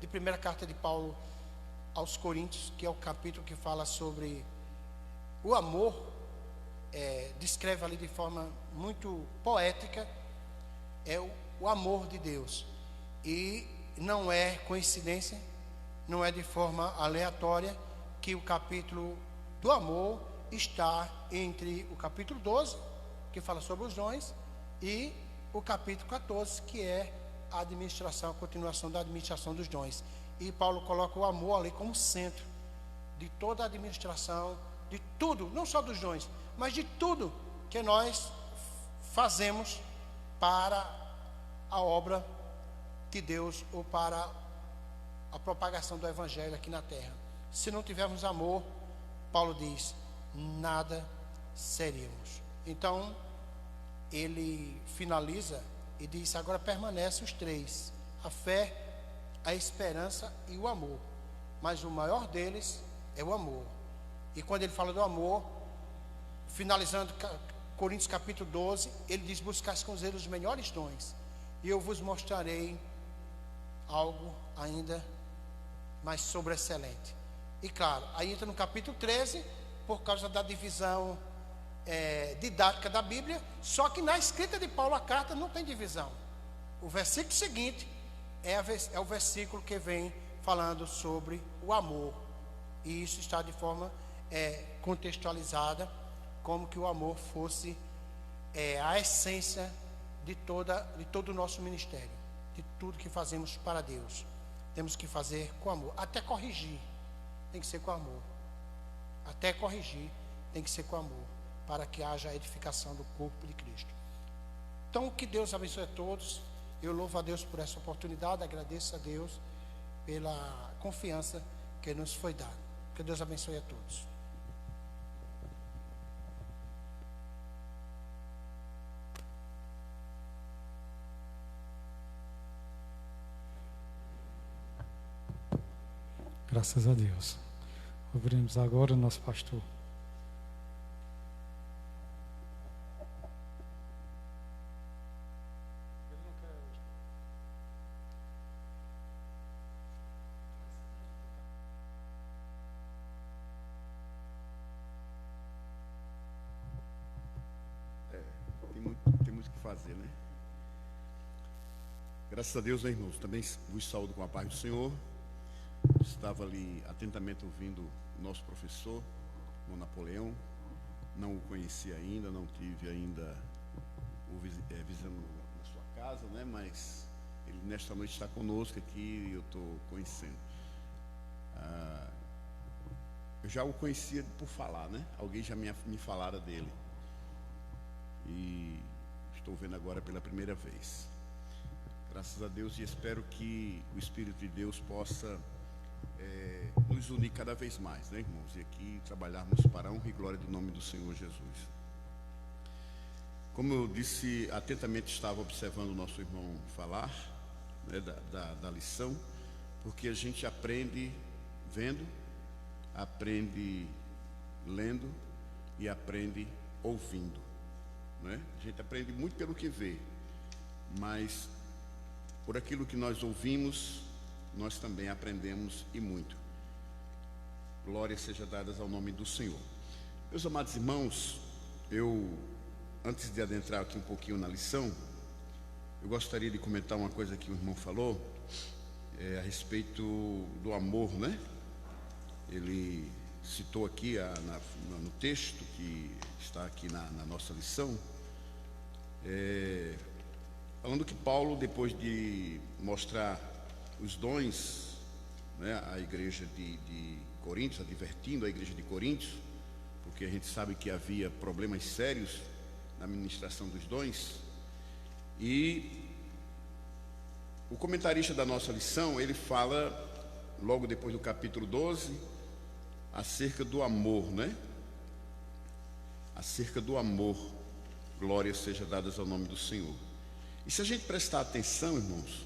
de primeira carta de Paulo aos Coríntios, que é o capítulo que fala sobre o amor, descreve ali de forma muito poética, é o amor de Deus. E não é coincidência, não é de forma aleatória que o capítulo do amor está entre o capítulo 12, que fala sobre os dons, e o capítulo 14, que é a administração, a continuação da administração dos dons. E Paulo coloca o amor ali como centro de toda a administração, de tudo, não só dos dons, mas de tudo que nós fazemos para a obra de Deus ou para a propagação do Evangelho aqui na terra. Se não tivermos amor, Paulo diz, nada seríamos. Então ele finaliza e diz: agora permanece os três: a fé, a esperança e o amor, mas o maior deles é o amor. E quando ele fala do amor, finalizando Coríntios capítulo 12, ele diz: buscais com zelo os melhores dons, e eu vos mostrarei algo ainda mais sobreexcelente. E claro, aí entra no capítulo 13, por causa da divisão didática da Bíblia. Só que na escrita de Paulo a carta não tem divisão. O versículo seguinte é o versículo que vem falando sobre o amor, e isso está de forma contextualizada, como que o amor fosse a essência de todo o nosso ministério, de tudo que fazemos para Deus. Temos que fazer com amor. Até corrigir tem que ser com amor. Até corrigir tem que ser com amor, para que haja a edificação do corpo de Cristo. Então, que Deus abençoe a todos. Eu louvo a Deus por essa oportunidade, agradeço a Deus pela confiança que nos foi dada. Que Deus abençoe a todos. Graças a Deus. Ouviremos agora o nosso pastor. Temos que fazer, né? Graças a Deus, né, irmãos? Também vos saúdo com a paz do Senhor. Estava ali atentamente ouvindo o nosso professor, o Napoleão. Não o conheci ainda, não tive ainda o visitando na sua casa, né? Mas ele nesta noite está conosco aqui e eu estou conhecendo. Eu já o conhecia por falar, né? Alguém já me falara dele. E estou vendo agora pela primeira vez. Graças a Deus, e espero que o Espírito de Deus possa nos unir cada vez mais, né, irmãos? E aqui trabalharmos para a honra e glória do nome do Senhor Jesus. Como eu disse, atentamente estava observando o nosso irmão falar, né, da lição, porque a gente aprende vendo, aprende lendo e aprende ouvindo, né? A gente aprende muito pelo que vê, mas por aquilo que nós ouvimos, nós também aprendemos e muito. Glória seja dadas ao nome do Senhor. Meus amados irmãos, antes de adentrar aqui um pouquinho na lição, eu gostaria de comentar uma coisa que o irmão falou, a respeito do amor, né? Ele citou aqui no texto que está aqui na nossa lição, falando que Paulo, depois de mostrar os dons, né, à igreja de Coríntios, advertindo a igreja de Coríntios, porque a gente sabe que havia problemas sérios na ministração dos dons, e o comentarista da nossa lição, ele fala, logo depois do capítulo 12, acerca do amor, né? Acerca do amor, glórias sejam dadas ao nome do Senhor. E se a gente prestar atenção, irmãos,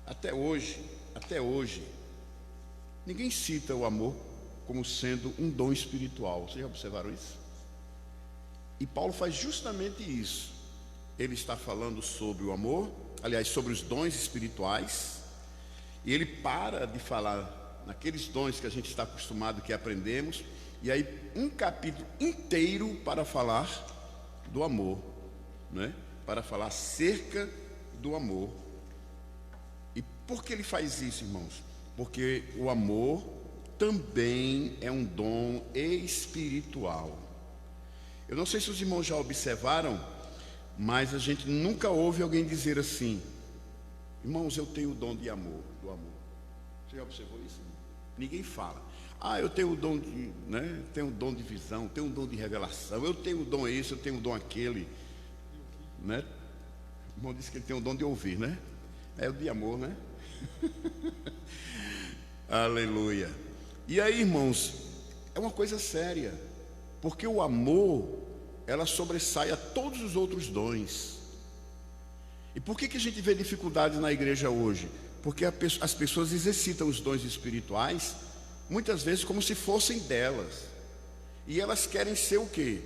até hoje, ninguém cita o amor como sendo um dom espiritual. Vocês já observaram isso? E Paulo faz justamente isso. Ele está falando sobre o amor, aliás, sobre os dons espirituais, e ele para de falar naqueles dons que a gente está acostumado, que aprendemos, e aí um capítulo inteiro para falar do amor, né? Para falar acerca do amor. E por que ele faz isso, irmãos? Porque o amor também é um dom espiritual. Eu não sei se os irmãos já observaram, mas a gente nunca ouve alguém dizer assim: irmãos, eu tenho o dom de amor, do amor. Você já observou isso? Ninguém fala: eu tenho o dom de, né? Tenho o dom de visão, tenho o dom de revelação, eu tenho o dom esse, eu tenho o dom aquele, né? O irmão disse que ele tem o dom de ouvir, né? É o de amor, né? Aleluia. E aí, irmãos, é uma coisa séria, porque o amor, ela sobressai a todos os outros dons. E por que a gente vê dificuldades na igreja hoje? Porque as pessoas exercitam os dons espirituais, muitas vezes como se fossem delas, e elas querem ser o quê?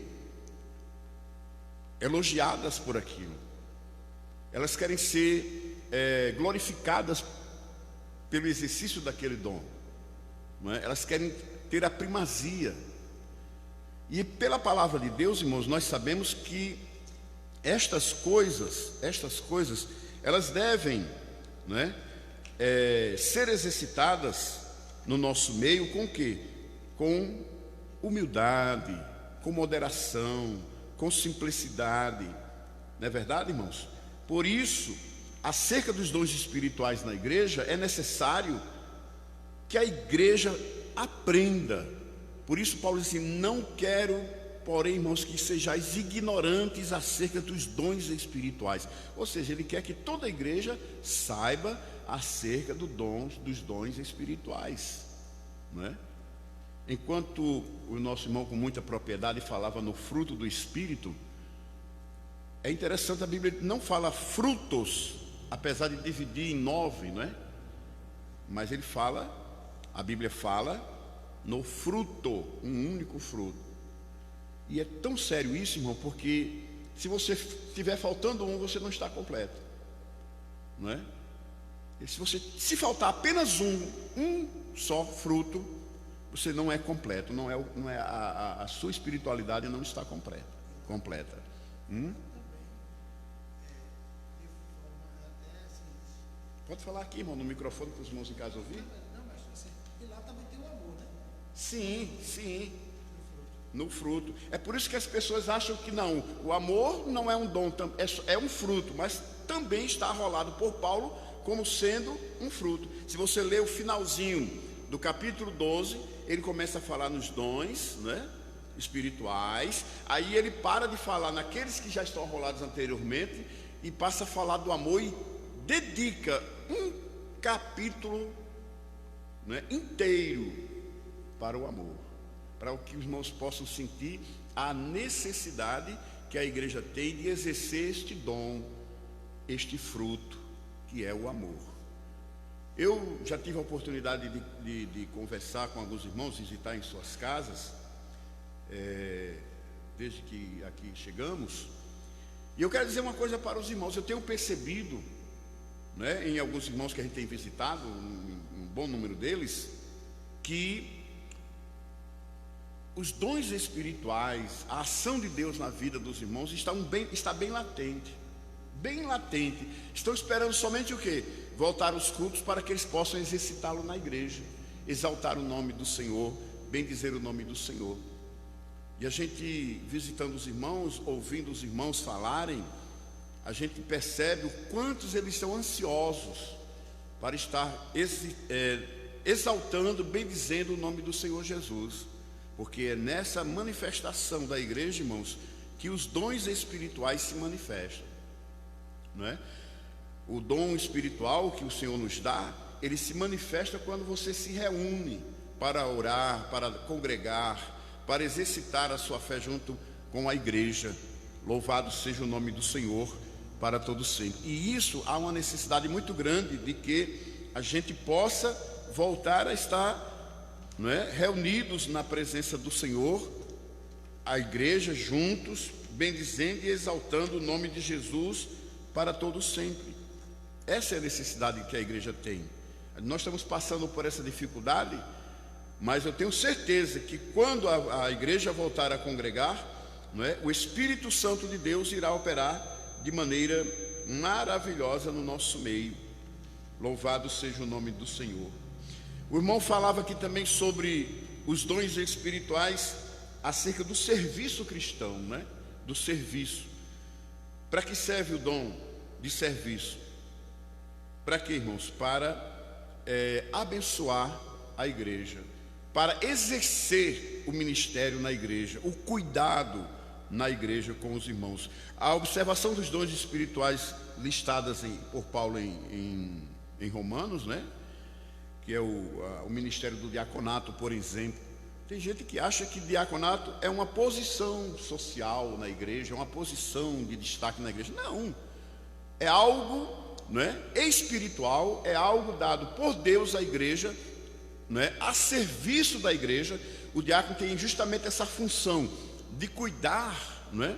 Elogiadas por aquilo. Elas querem ser glorificadas pelo exercício daquele dom, não é? Elas querem ter a primazia. E pela palavra de Deus, irmãos, nós sabemos que estas coisas, elas devem, não é? Ser exercitadas no nosso meio com o quê? Com humildade, com moderação, com simplicidade. Não é verdade, irmãos? Por isso, acerca dos dons espirituais na igreja, é necessário que a igreja aprenda. Por isso Paulo diz assim: não quero, porém, irmãos, que sejais ignorantes acerca dos dons espirituais. Ou seja, ele quer que toda a igreja saiba acerca dos dons espirituais, não é? Enquanto o nosso irmão com muita propriedade falava no fruto do Espírito, é interessante, a Bíblia não fala frutos, apesar de dividir em 9, não é? Mas a Bíblia fala no fruto, um único fruto. E é tão sério isso, irmão, porque se você estiver faltando um, você não está completo, não é? E se faltar apenas um só fruto, você não é completo, a sua espiritualidade não está completa. Pode falar aqui, irmão, no microfone para os irmãos em casa ouvir? Não, mas assim, e lá também tem o amor, né? Sim, no fruto. É por isso que as pessoas acham que não, o amor não é um dom, é um fruto, mas também está arrolado por Paulo como sendo um fruto. Se você ler o finalzinho do capítulo 12, ele começa a falar nos dons, né, espirituais, aí ele para de falar naqueles que já estão arrolados anteriormente e passa a falar do amor e dedica um capítulo, né, inteiro para o amor, para que os irmãos possam sentir a necessidade que a igreja tem de exercer este dom, este fruto, que é o amor. Eu já tive a oportunidade de conversar com alguns irmãos, visitar em suas casas, desde que aqui chegamos, e eu quero dizer uma coisa para os irmãos. Eu tenho percebido, né, em alguns irmãos que a gente tem visitado, um bom número deles, que os dons espirituais, a ação de Deus na vida dos irmãos está bem latente. Bem latente. Estão esperando somente o quê? Voltar aos cultos para que eles possam exercitá-lo na igreja, exaltar o nome do Senhor, bendizer o nome do Senhor. E a gente visitando os irmãos, ouvindo os irmãos falarem, a gente percebe o quantos eles estão ansiosos para estar exaltando, bendizendo o nome do Senhor Jesus, porque é nessa manifestação da igreja, irmãos, que os dons espirituais se manifestam, não é? O dom espiritual que o Senhor nos dá, ele se manifesta quando você se reúne para orar, para congregar, para exercitar a sua fé junto com a igreja. Louvado seja o nome do Senhor para todo sempre. E isso, há uma necessidade muito grande de que a gente possa voltar a estar, não é, reunidos na presença do Senhor, a igreja juntos, bendizendo e exaltando o nome de Jesus para todo sempre. Essa é a necessidade que a igreja tem. Nós estamos passando por essa dificuldade, mas eu tenho certeza que quando a igreja voltar a congregar, não é, o Espírito Santo de Deus irá operar de maneira maravilhosa no nosso meio. Louvado seja o nome do Senhor. O irmão falava aqui também sobre os dons espirituais, acerca do serviço cristão, né? Do serviço. Para que serve o dom de serviço? Para quê, irmãos? Para abençoar a igreja, para exercer o ministério na igreja, o cuidado na igreja com os irmãos. A observação dos dons espirituais listadas por Paulo em Romanos, né? Que é o ministério do diaconato, por exemplo. Tem gente que acha que diaconato é uma posição social na igreja, é uma posição de destaque na igreja. Não, é algo, não é, espiritual, é algo dado por Deus à igreja, não é, a serviço da igreja. O diácono tem justamente essa função de cuidar, não é,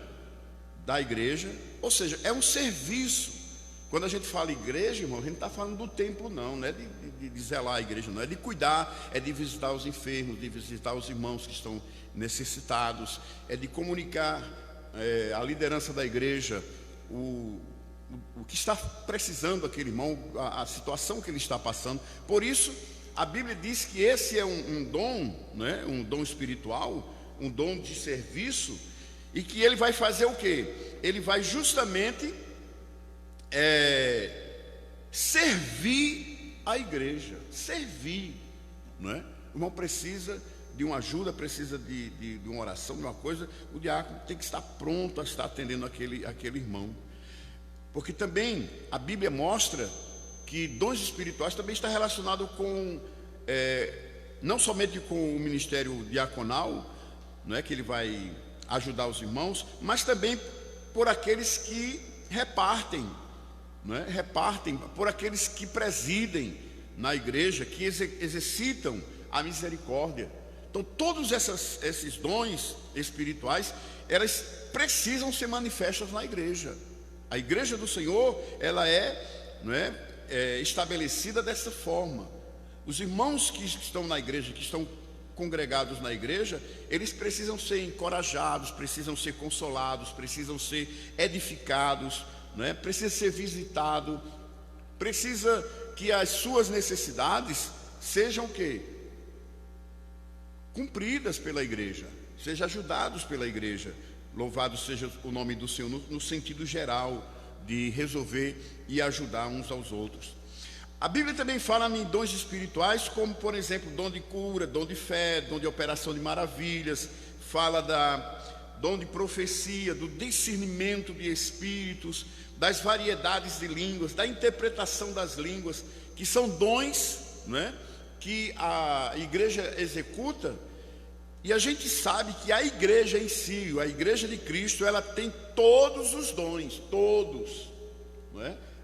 da igreja, ou seja, é um serviço. Quando a gente fala igreja, irmão, a gente não está falando do templo, não é de zelar a igreja, não é de cuidar, é de visitar os enfermos, de visitar os irmãos que estão necessitados, é de comunicar a liderança da igreja, o que está precisando aquele irmão, a situação que ele está passando. Por isso, a Bíblia diz que esse é um dom, né, um dom espiritual, um dom de serviço, e que ele vai fazer o quê? Ele vai justamente servir a igreja, servir, não é? O irmão precisa de uma ajuda, precisa de uma oração, de uma coisa, o diácono tem que estar pronto a estar atendendo aquele irmão, porque também a Bíblia mostra que dons espirituais também está relacionado com, não somente com o ministério diaconal, não é, que ele vai ajudar os irmãos, mas também por aqueles que repartem, não é? Repartem, por aqueles que presidem na igreja, que exercitam a misericórdia. Então, todos esses dons espirituais, elas precisam ser manifestas na igreja. A igreja do Senhor, ela é estabelecida dessa forma. Os irmãos que estão na igreja, que estão congregados na igreja, eles precisam ser encorajados, precisam ser consolados, precisam ser edificados, precisa ser visitado, precisa que as suas necessidades sejam o quê? Cumpridas pela igreja, sejam ajudados pela igreja. Louvado seja o nome do Senhor, no sentido geral de resolver e ajudar uns aos outros. A Bíblia também fala em dons espirituais, como por exemplo, dom de cura, dom de fé, dom de operação de maravilhas, fala dom de profecia, do discernimento de espíritos, das variedades de línguas, da interpretação das línguas, que são dons, que a igreja executa. E a gente sabe que a igreja em si, a igreja de Cristo, ela tem todos os dons, todos,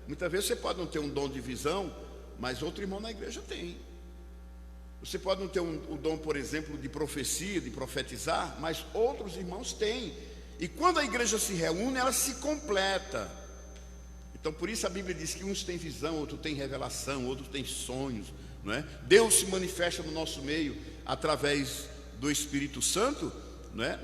Muitas vezes você pode não ter um dom de visão, mas outro irmão na igreja tem. Você pode não ter o dom, por exemplo, de profecia, de profetizar, mas outros irmãos têm. E quando a igreja se reúne, ela se completa. Então, por isso a Bíblia diz que uns têm visão, outros têm revelação, outros têm sonhos, Deus se manifesta no nosso meio através do Espírito Santo,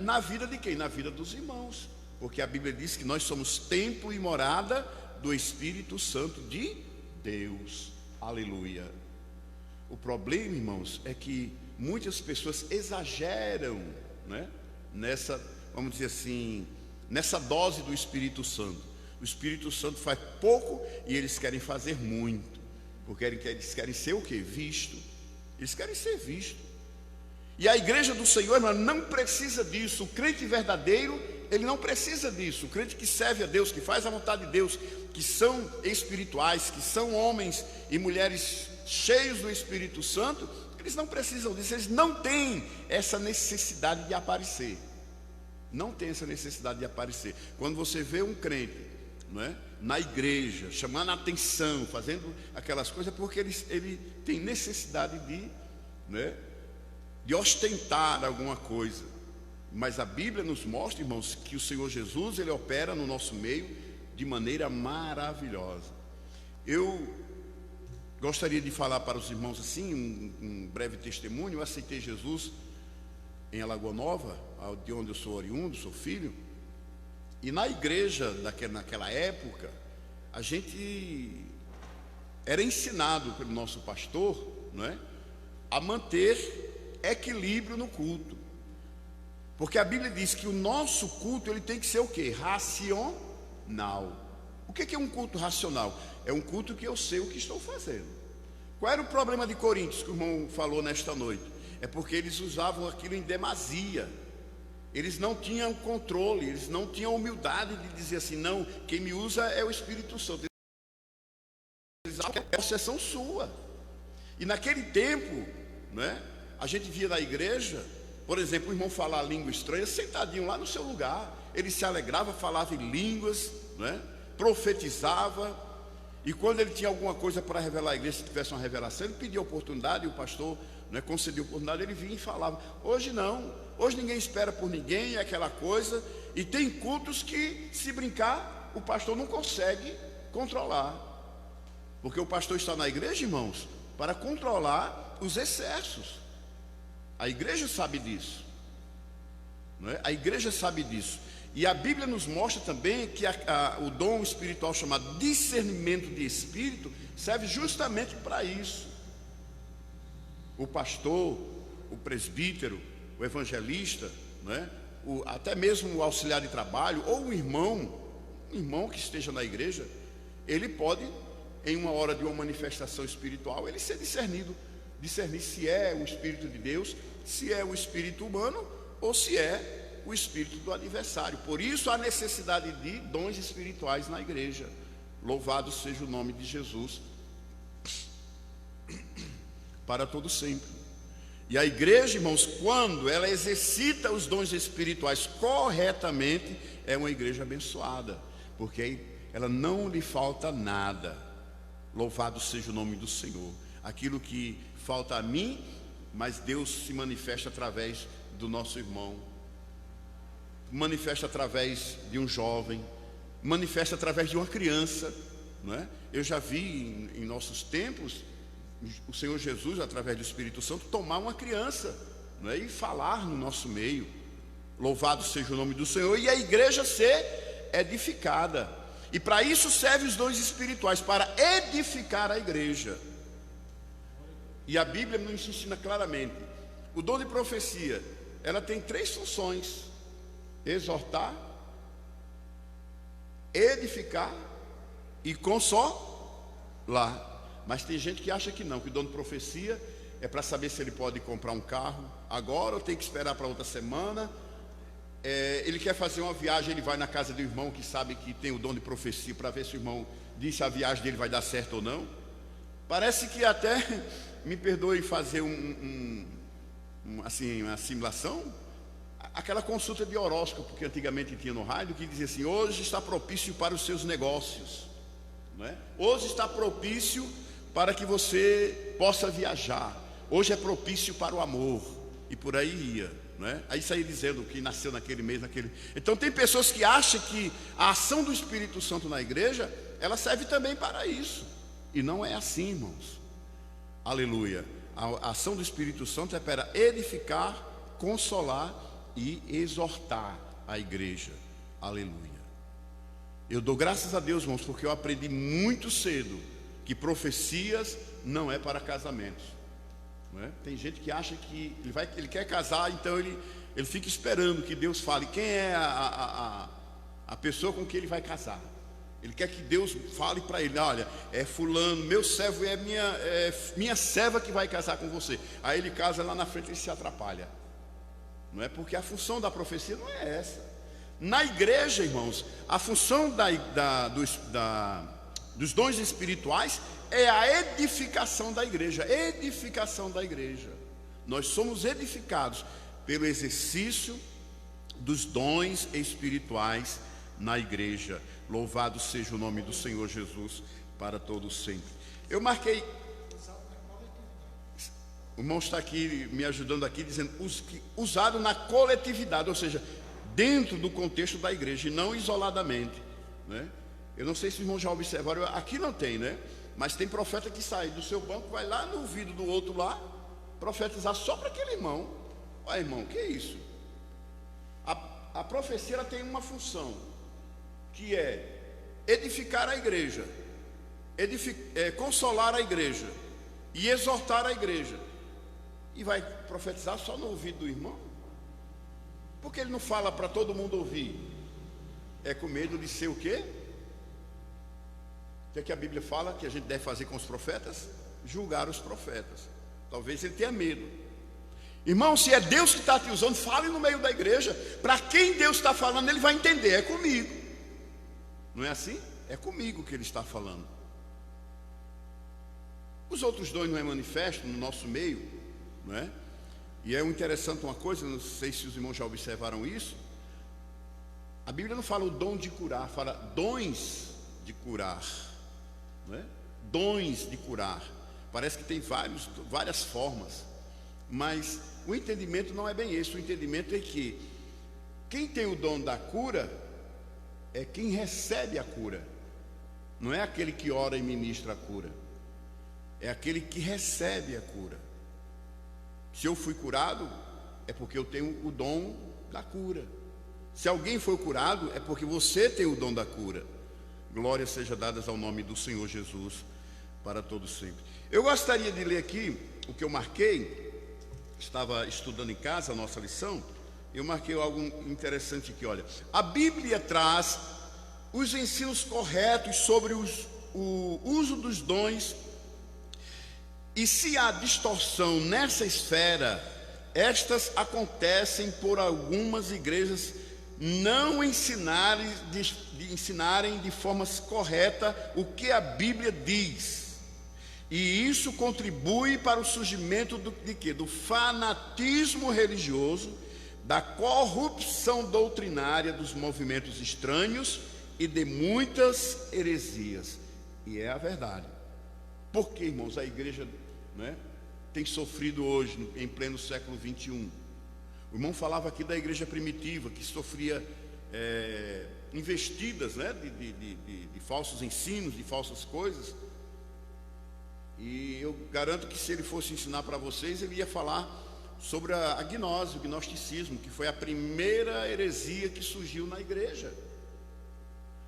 na vida de quem? Na vida dos irmãos. Porque a Bíblia diz que nós somos templo e morada do Espírito Santo de Deus. Aleluia. O problema, irmãos, é que muitas pessoas exageram, nessa, vamos dizer assim, nessa dose do Espírito Santo. O Espírito Santo faz pouco e eles querem fazer muito, porque eles querem ser o quê? Visto. Eles querem ser visto. E a igreja do Senhor, irmão, não precisa disso. O crente verdadeiro, ele não precisa disso. O crente que serve a Deus, que faz a vontade de Deus, que são espirituais, que são homens e mulheres cheios do Espírito Santo, eles não precisam disso. Eles não têm essa necessidade de aparecer. Não tem essa necessidade de aparecer. Quando você vê um crente, na igreja, chamando a atenção, fazendo aquelas coisas, porque ele tem necessidade de ostentar alguma coisa. Mas a Bíblia nos mostra, irmãos, que o Senhor Jesus, ele opera no nosso meio de maneira maravilhosa. Eu gostaria de falar para os irmãos assim, um breve testemunho. Eu aceitei Jesus em Alagoa Nova, de onde eu sou oriundo, sou filho. E na igreja naquela época, a gente era ensinado pelo nosso pastor, a manter equilíbrio no culto. Porque a Bíblia diz que o nosso culto, ele tem que ser o quê? Racional. O que é um culto racional? É um culto que eu sei o que estou fazendo. Qual era o problema de Coríntios que o irmão falou nesta noite? É porque eles usavam aquilo em demasia. Eles não tinham controle, eles não tinham humildade de dizer assim, não, quem me usa é o Espírito Santo. Eles usavam a possessão sua. E naquele tempo, a gente via na igreja, por exemplo, o irmão falar língua estranha, sentadinho lá no seu lugar. Ele se alegrava, falava em línguas, profetizava. E quando ele tinha alguma coisa para revelar à igreja, se tivesse uma revelação, ele pedia oportunidade, e o pastor concedeu oportunidade, ele vinha e falava. Hoje não, hoje ninguém espera por ninguém, é aquela coisa. E tem cultos que, se brincar, o pastor não consegue controlar. Porque o pastor está na igreja, irmãos, para controlar os excessos. A igreja sabe disso, A igreja sabe disso. E a Bíblia nos mostra também que o dom espiritual chamado discernimento de espírito serve justamente para isso. O pastor, o presbítero, o evangelista, até mesmo o auxiliar de trabalho, ou um irmão que esteja na igreja, ele pode, em uma hora de uma manifestação espiritual, ele ser discernir se é o Espírito de Deus, se é o espírito humano ou se é o espírito do adversário. Por isso a necessidade de dons espirituais na igreja. Louvado seja o nome de Jesus para todo sempre. E a igreja, irmãos, quando ela exercita os dons espirituais corretamente, é uma igreja abençoada, porque ela não lhe falta nada. Louvado seja o nome do Senhor. Aquilo que falta a mim mas Deus se manifesta através do nosso irmão, manifesta através de um jovem, manifesta através de uma criança, não é? Eu já vi em nossos tempos o Senhor Jesus, através do Espírito Santo, tomar uma criança, não é? E falar no nosso meio. Louvado seja o nome do Senhor. E a igreja ser edificada. E para isso servem os dons espirituais, para edificar a igreja. E a Bíblia nos ensina claramente. O dom de profecia, ela tem 3 funções: exortar, edificar e consolar. Mas tem gente que acha que não, que o dom de profecia é para saber se ele pode comprar um carro agora ou tem que esperar para outra semana. Ele quer fazer uma viagem, ele vai na casa do irmão que sabe que tem o dom de profecia, para ver se o irmão diz se a viagem dele vai dar certo ou não. Parece que até, me perdoe fazer assim, uma simulação, aquela consulta de horóscopo que antigamente tinha no rádio, que dizia assim: hoje está propício para os seus negócios, não é? Hoje está propício para que você possa viajar, hoje é propício para o amor, e por aí ia, não é? Aí saía dizendo que nasceu naquele mês, Então tem pessoas que acham que a ação do Espírito Santo na igreja, ela serve também para isso, e não é assim, irmãos. Aleluia. A ação do Espírito Santo é para edificar, consolar e exortar a igreja. Aleluia. Eu dou graças a Deus, irmãos, porque eu aprendi muito cedo que profecias não é para casamentos, não é? Tem gente que acha que ele quer casar, então ele fica esperando que Deus fale quem é a pessoa com quem ele vai casar. Ele quer que Deus fale para ele: olha, é fulano, meu servo, é minha serva que vai casar com você. Aí ele casa, lá na frente ele se atrapalha, não é? Porque a função da profecia não é essa. Na igreja, irmãos, a função dos dons espirituais é a edificação da igreja. Edificação da igreja. Nós somos edificados pelo exercício dos dons espirituais na igreja. Louvado seja o nome do Senhor Jesus para todos sempre. Eu marquei. O irmão está aqui me ajudando aqui, dizendo usado na coletividade, ou seja, dentro do contexto da igreja e não isoladamente, né? Eu não sei se os irmãos já observaram, aqui não tem, né? Mas tem profeta que sai do seu banco, vai lá no ouvido do outro lá, profetizar só para aquele irmão. Olha, irmão, que é isso? A profecia, ela tem uma função, que é edificar a igreja, consolar a igreja e exortar a igreja. E vai profetizar só no ouvido do irmão? Porque ele não fala para todo mundo ouvir? É com medo de ser o quê? O que é que a Bíblia fala que a gente deve fazer com os profetas? Julgar os profetas. Talvez ele tenha medo. Irmão, se é Deus que está te usando, fale no meio da igreja. Para quem Deus está falando, ele vai entender: é comigo. Não é assim? É comigo que ele está falando. Os outros dons não é manifesto no nosso meio, não é? E é interessante uma coisa, não sei se os irmãos já observaram isso. A Bíblia não fala o dom de curar, fala dons de curar, não é? Dons de curar. Parece que tem várias formas, mas o entendimento não é bem esse. O entendimento é que quem tem o dom da cura é quem recebe a cura. Não é aquele que ora e ministra a cura, é aquele que recebe a cura. Se eu fui curado, é porque eu tenho o dom da cura. Se alguém foi curado, é porque você tem o dom da cura. Glória seja dadas ao nome do Senhor Jesus para todos sempre. Eu gostaria de ler aqui o que eu marquei. Estava estudando em casa a nossa lição. Eu marquei algo interessante aqui, olha. A Bíblia traz os ensinos corretos sobre o uso dos dons. E se há distorção nessa esfera, estas acontecem por algumas igrejas não ensinarem de forma correta o que a Bíblia diz. E isso contribui para o surgimento de quê? Do fanatismo religioso, da corrupção doutrinária dos movimentos estranhos e de muitas heresias. E é a verdade. Porque, irmãos, a igreja, né, tem sofrido hoje, em pleno século 21. O irmão falava aqui da igreja primitiva, que sofria investidas, né, de falsos ensinos, de falsas coisas. E eu garanto que se ele fosse ensinar para vocês, ele ia falar sobre a gnose, o gnosticismo, que foi a primeira heresia que surgiu na igreja,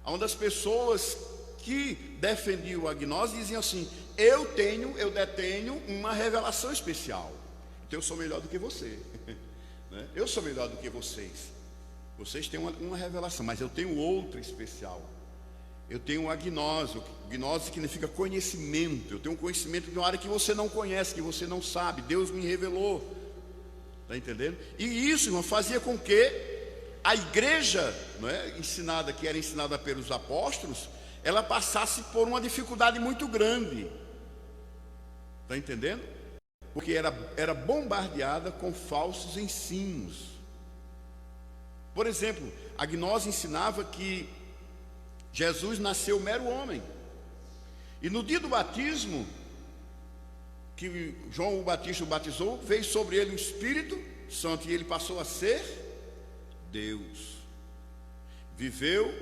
onde as pessoas que defendiam a gnose diziam assim: eu detenho uma revelação especial, então eu sou melhor do que você. Eu sou melhor do que vocês. Vocês têm uma revelação, mas eu tenho outra especial. Eu tenho a gnose. Gnose significa conhecimento. Eu tenho um conhecimento de uma área que você não conhece, que você não sabe. Deus me revelou. Está entendendo? E isso, irmão, fazia com que a igreja, não é, ensinada, que era ensinada pelos apóstolos, ela passasse por uma dificuldade muito grande. Está entendendo? Porque era bombardeada com falsos ensinos. Por exemplo, a gnose ensinava que Jesus nasceu mero homem. E no dia do batismo, que João o Batista o batizou, veio sobre ele o Espírito Santo, e ele passou a ser Deus. Viveu,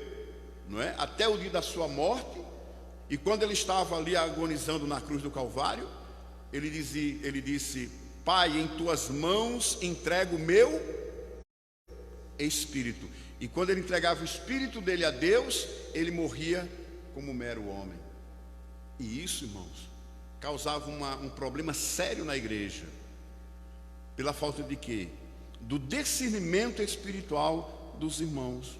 não é, até o dia da sua morte. E quando ele estava ali agonizando na cruz do Calvário, ele disse: Pai, em tuas mãos entrego o meu espírito. E quando ele entregava o espírito dele a Deus, ele morria como mero homem. E isso, irmãos, causava um problema sério na igreja. Pela falta de quê? Do discernimento espiritual dos irmãos,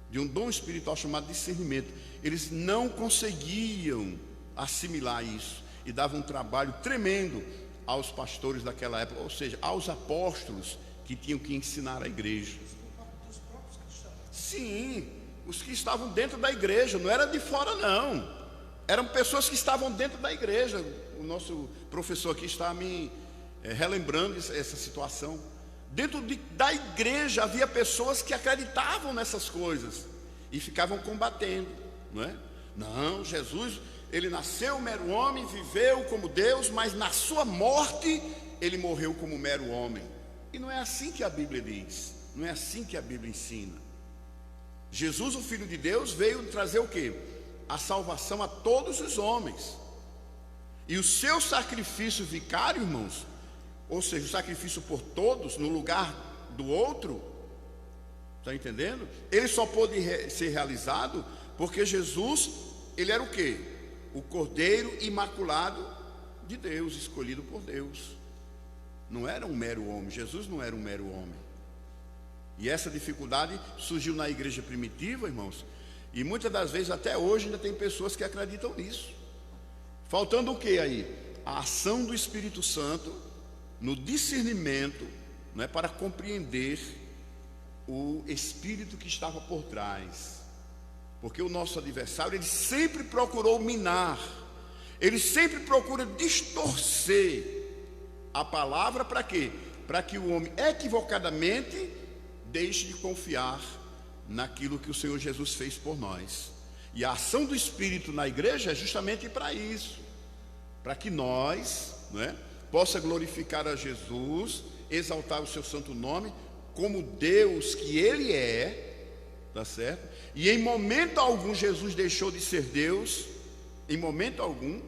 de um dom espiritual chamado discernimento. Eles não conseguiam assimilar isso, e dava um trabalho tremendo aos pastores daquela época, ou seja, aos apóstolos que tinham que ensinar a igreja. Sim, os que estavam dentro da igreja, não era de fora não, eram pessoas que estavam dentro da igreja. O nosso professor aqui está me relembrando essa situação. Dentro da igreja havia pessoas que acreditavam nessas coisas e ficavam combatendo, não é? Não, Jesus, ele nasceu mero homem, viveu como Deus, mas na sua morte ele morreu como mero homem. E não é assim que a Bíblia diz, não é assim que a Bíblia ensina. Jesus, o Filho de Deus, veio trazer o quê? A salvação a todos os homens. E o seu sacrifício vicário, irmãos, ou seja, o sacrifício por todos no lugar do outro, está entendendo? Ele só pôde ser realizado porque Jesus, ele era o quê? O Cordeiro imaculado de Deus, escolhido por Deus. Não era um mero homem. Jesus não era um mero homem. E essa dificuldade surgiu na igreja primitiva, irmãos, e muitas das vezes até hoje ainda tem pessoas que acreditam nisso. Faltando o que aí? A ação do Espírito Santo no discernimento, não é, para compreender o espírito que estava por trás. Porque o nosso adversário, ele sempre procurou minar, ele sempre procura distorcer a palavra. Para quê? Para que o homem equivocadamente deixe de confiar naquilo que o Senhor Jesus fez por nós. E a ação do Espírito na igreja é justamente para isso, para que nós, não é, possa glorificar a Jesus, exaltar o seu santo nome como Deus que Ele é, tá certo? E em momento algum Jesus deixou de ser Deus, em momento algum.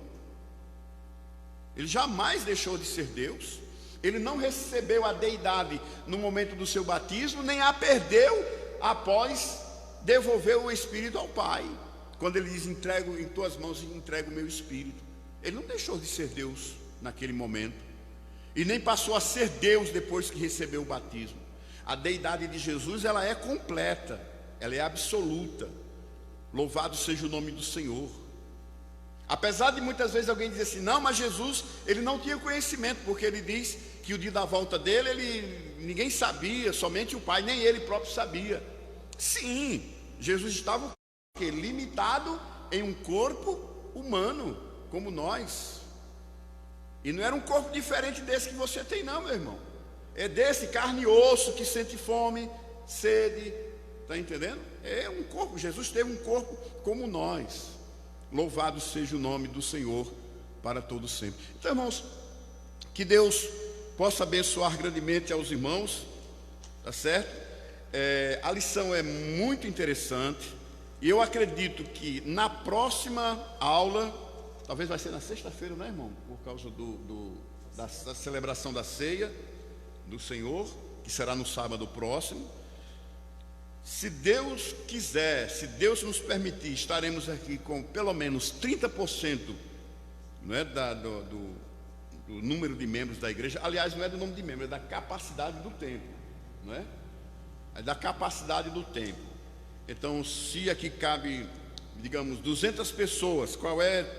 Ele jamais deixou de ser Deus. Ele não recebeu a deidade no momento do seu batismo, nem a perdeu após devolver o Espírito ao Pai. Quando ele diz: entrego em tuas mãos e entrego o meu Espírito. Ele não deixou de ser Deus naquele momento, e nem passou a ser Deus depois que recebeu o batismo. A deidade de Jesus, ela é completa, ela é absoluta. Louvado seja o nome do Senhor. Apesar de muitas vezes alguém dizer assim: não, mas Jesus, ele não tinha conhecimento, porque ele diz que o dia da volta dele, ninguém sabia, somente o Pai, nem ele próprio sabia. Sim, Jesus estava limitado em um corpo humano, como nós. E não era um corpo diferente desse que você tem não, meu irmão. É desse carne e osso, que sente fome, sede, está entendendo? É um corpo. Jesus teve um corpo como nós. Louvado seja o nome do Senhor para todo sempre. Então, irmãos, Que Deus possa abençoar grandemente aos irmãos, tá certo? A lição é muito interessante e eu acredito que na próxima aula, talvez vai ser na sexta-feira, né, irmão? Por causa da celebração da ceia do Senhor, que será no sábado próximo. Se Deus quiser, se Deus nos permitir, estaremos aqui com pelo menos 30%, não é, do número de membros da igreja. Aliás, não é do número de membros, é da capacidade do templo, não é? É da capacidade do templo. Então, se aqui cabe, digamos, 200 pessoas, qual é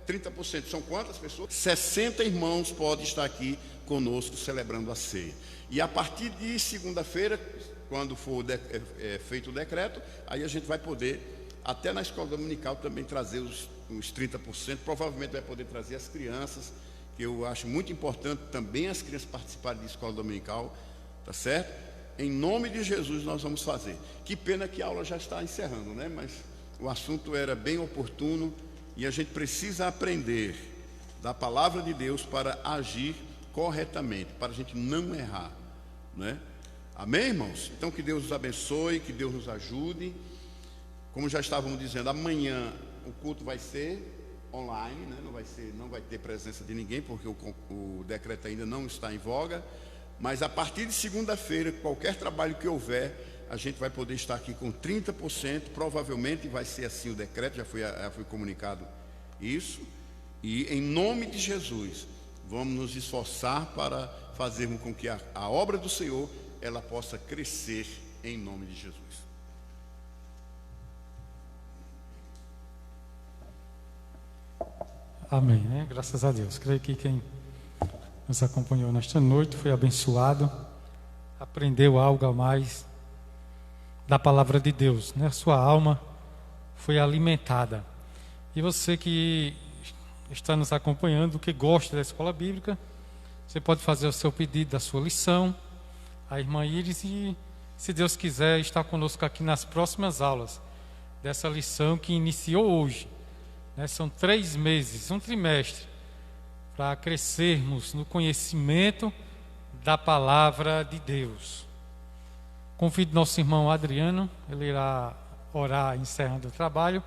30%? São quantas pessoas? 60 irmãos podem estar aqui conosco celebrando a ceia. E a partir de segunda-feira, quando for feito o decreto, aí a gente vai poder, até na escola dominical, também trazer os 30%. Provavelmente vai poder trazer as crianças, que eu acho muito importante também as crianças participarem de escola dominical, tá certo? Em nome de Jesus nós vamos fazer. Que pena que a aula já está encerrando, né? Mas o assunto era bem oportuno e a gente precisa aprender da palavra de Deus para agir corretamente, para a gente não errar, né? Amém, irmãos? Então que Deus nos abençoe, que Deus nos ajude. Como já estávamos dizendo, amanhã o culto vai ser online, né? Não vai ter presença de ninguém, porque o decreto ainda não está em voga. Mas a partir de segunda-feira, qualquer trabalho que houver, a gente vai poder estar aqui com 30%. Provavelmente vai ser assim o decreto, já foi comunicado isso. E em nome de Jesus, vamos nos esforçar para fazermos com que a obra do Senhor ela possa crescer em nome de Jesus. Amém, né? Graças a Deus. Creio que quem nos acompanhou nesta noite foi abençoado, aprendeu algo a mais da palavra de Deus, né? Sua alma foi alimentada. E você que está nos acompanhando, que gosta da escola bíblica, você pode fazer o seu pedido da sua lição, a irmã Iris, e se Deus quiser estar conosco aqui nas próximas aulas dessa lição que iniciou hoje, né? São 3 meses, um trimestre, para crescermos no conhecimento da palavra de Deus. Convido nosso irmão Adriano, ele irá orar encerrando o trabalho,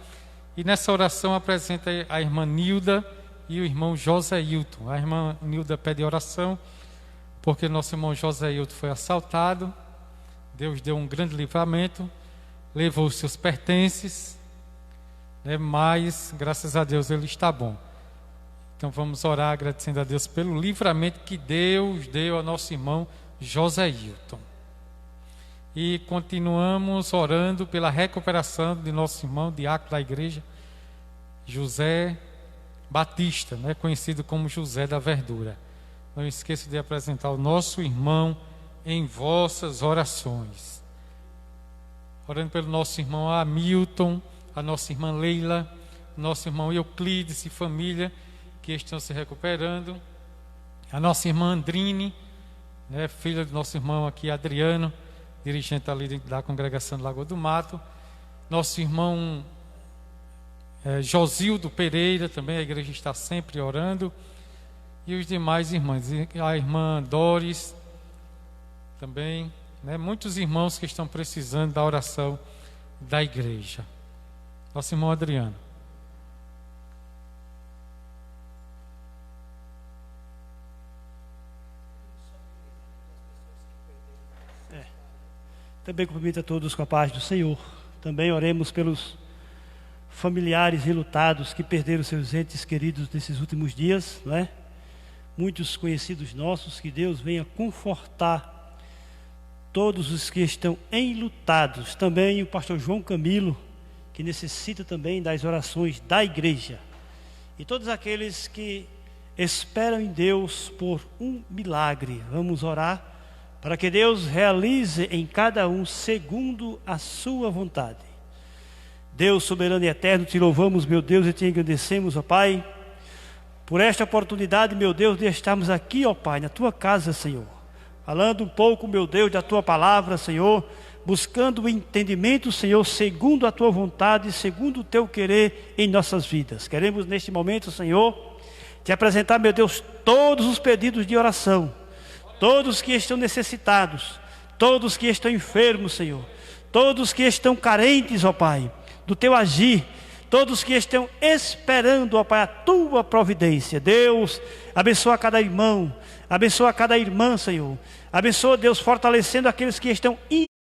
e nessa oração apresenta a irmã Nilda e o irmão José Hilton. A irmã Nilda pede oração porque nosso irmão José Hilton foi assaltado, Deus deu um grande livramento, levou os seus pertences, né, mas graças a Deus ele está bom. Então vamos orar agradecendo a Deus pelo livramento que Deus deu ao nosso irmão José Hilton. E continuamos orando pela recuperação de nosso irmão diácono da igreja, José Batista, né, conhecido como José da Verdura. Não esqueça de apresentar o nosso irmão em vossas orações. Orando pelo nosso irmão Hamilton, a nossa irmã Leila, nosso irmão Euclides e família, que estão se recuperando, a nossa irmã Andrine, né, filha do nosso irmão aqui Adriano, dirigente ali da congregação do Lagoa do Mato, nosso irmão Josildo Pereira, também a igreja está sempre orando, e os demais irmãos, a irmã Doris também, né, muitos irmãos que estão precisando da oração da igreja. Nosso irmão Adriano. Também cumprimento a todos com a paz do Senhor. Também oremos pelos familiares enlutados que perderam seus entes queridos nesses últimos dias, não é? Muitos conhecidos nossos, que Deus venha confortar todos os que estão enlutados. Também o pastor João Camilo, que necessita também das orações da igreja. E todos aqueles que esperam em Deus por um milagre. Vamos orar para que Deus realize em cada um segundo a sua vontade. Deus soberano e eterno, te louvamos, meu Deus, e te agradecemos, ó Pai, por esta oportunidade, meu Deus, de estarmos aqui, ó Pai, na tua casa, Senhor, falando um pouco, meu Deus, da tua palavra, Senhor, buscando o entendimento, Senhor, segundo a tua vontade, segundo o teu querer em nossas vidas. Queremos neste momento, Senhor, te apresentar, meu Deus, todos os pedidos de oração, todos que estão necessitados, todos que estão enfermos, Senhor, todos que estão carentes, ó Pai, do teu agir, todos que estão esperando, ó Pai, a tua providência. Deus, abençoa cada irmão, abençoa cada irmã, Senhor. Abençoa, Deus, fortalecendo aqueles que estão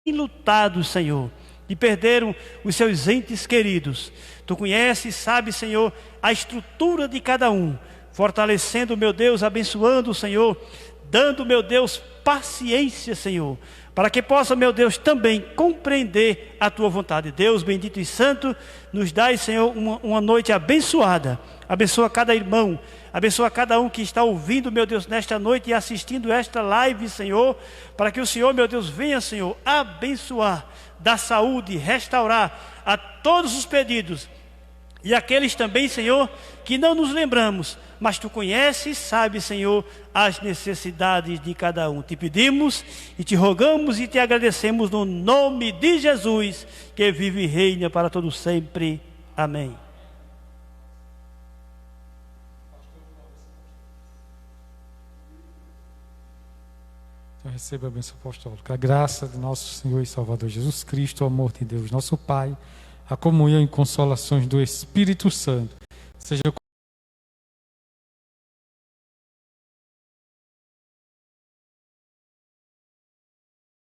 enlutados, Senhor, e perderam os seus entes queridos. Tu conheces, sabes, Senhor, a estrutura de cada um, fortalecendo, meu Deus, abençoando, Senhor, dando, meu Deus, paciência, Senhor, para que possa, meu Deus, também compreender a tua vontade. Deus bendito e santo, nos dai, Senhor, uma noite abençoada. Abençoa cada irmão, abençoa cada um que está ouvindo, meu Deus, nesta noite e assistindo esta live, Senhor, para que o Senhor, meu Deus, venha, Senhor, abençoar, dar saúde, restaurar a todos os pedidos. E aqueles também, Senhor, que não nos lembramos, mas Tu conheces, sabes, Senhor, as necessidades de cada um. Te pedimos e Te rogamos e Te agradecemos no nome de Jesus, que vive e reina para todo sempre. Amém. Então receba a bênção apostólica. A graça do nosso Senhor e Salvador Jesus Cristo, o amor de Deus, nosso Pai, a comunhão e consolações do Espírito Santo, seja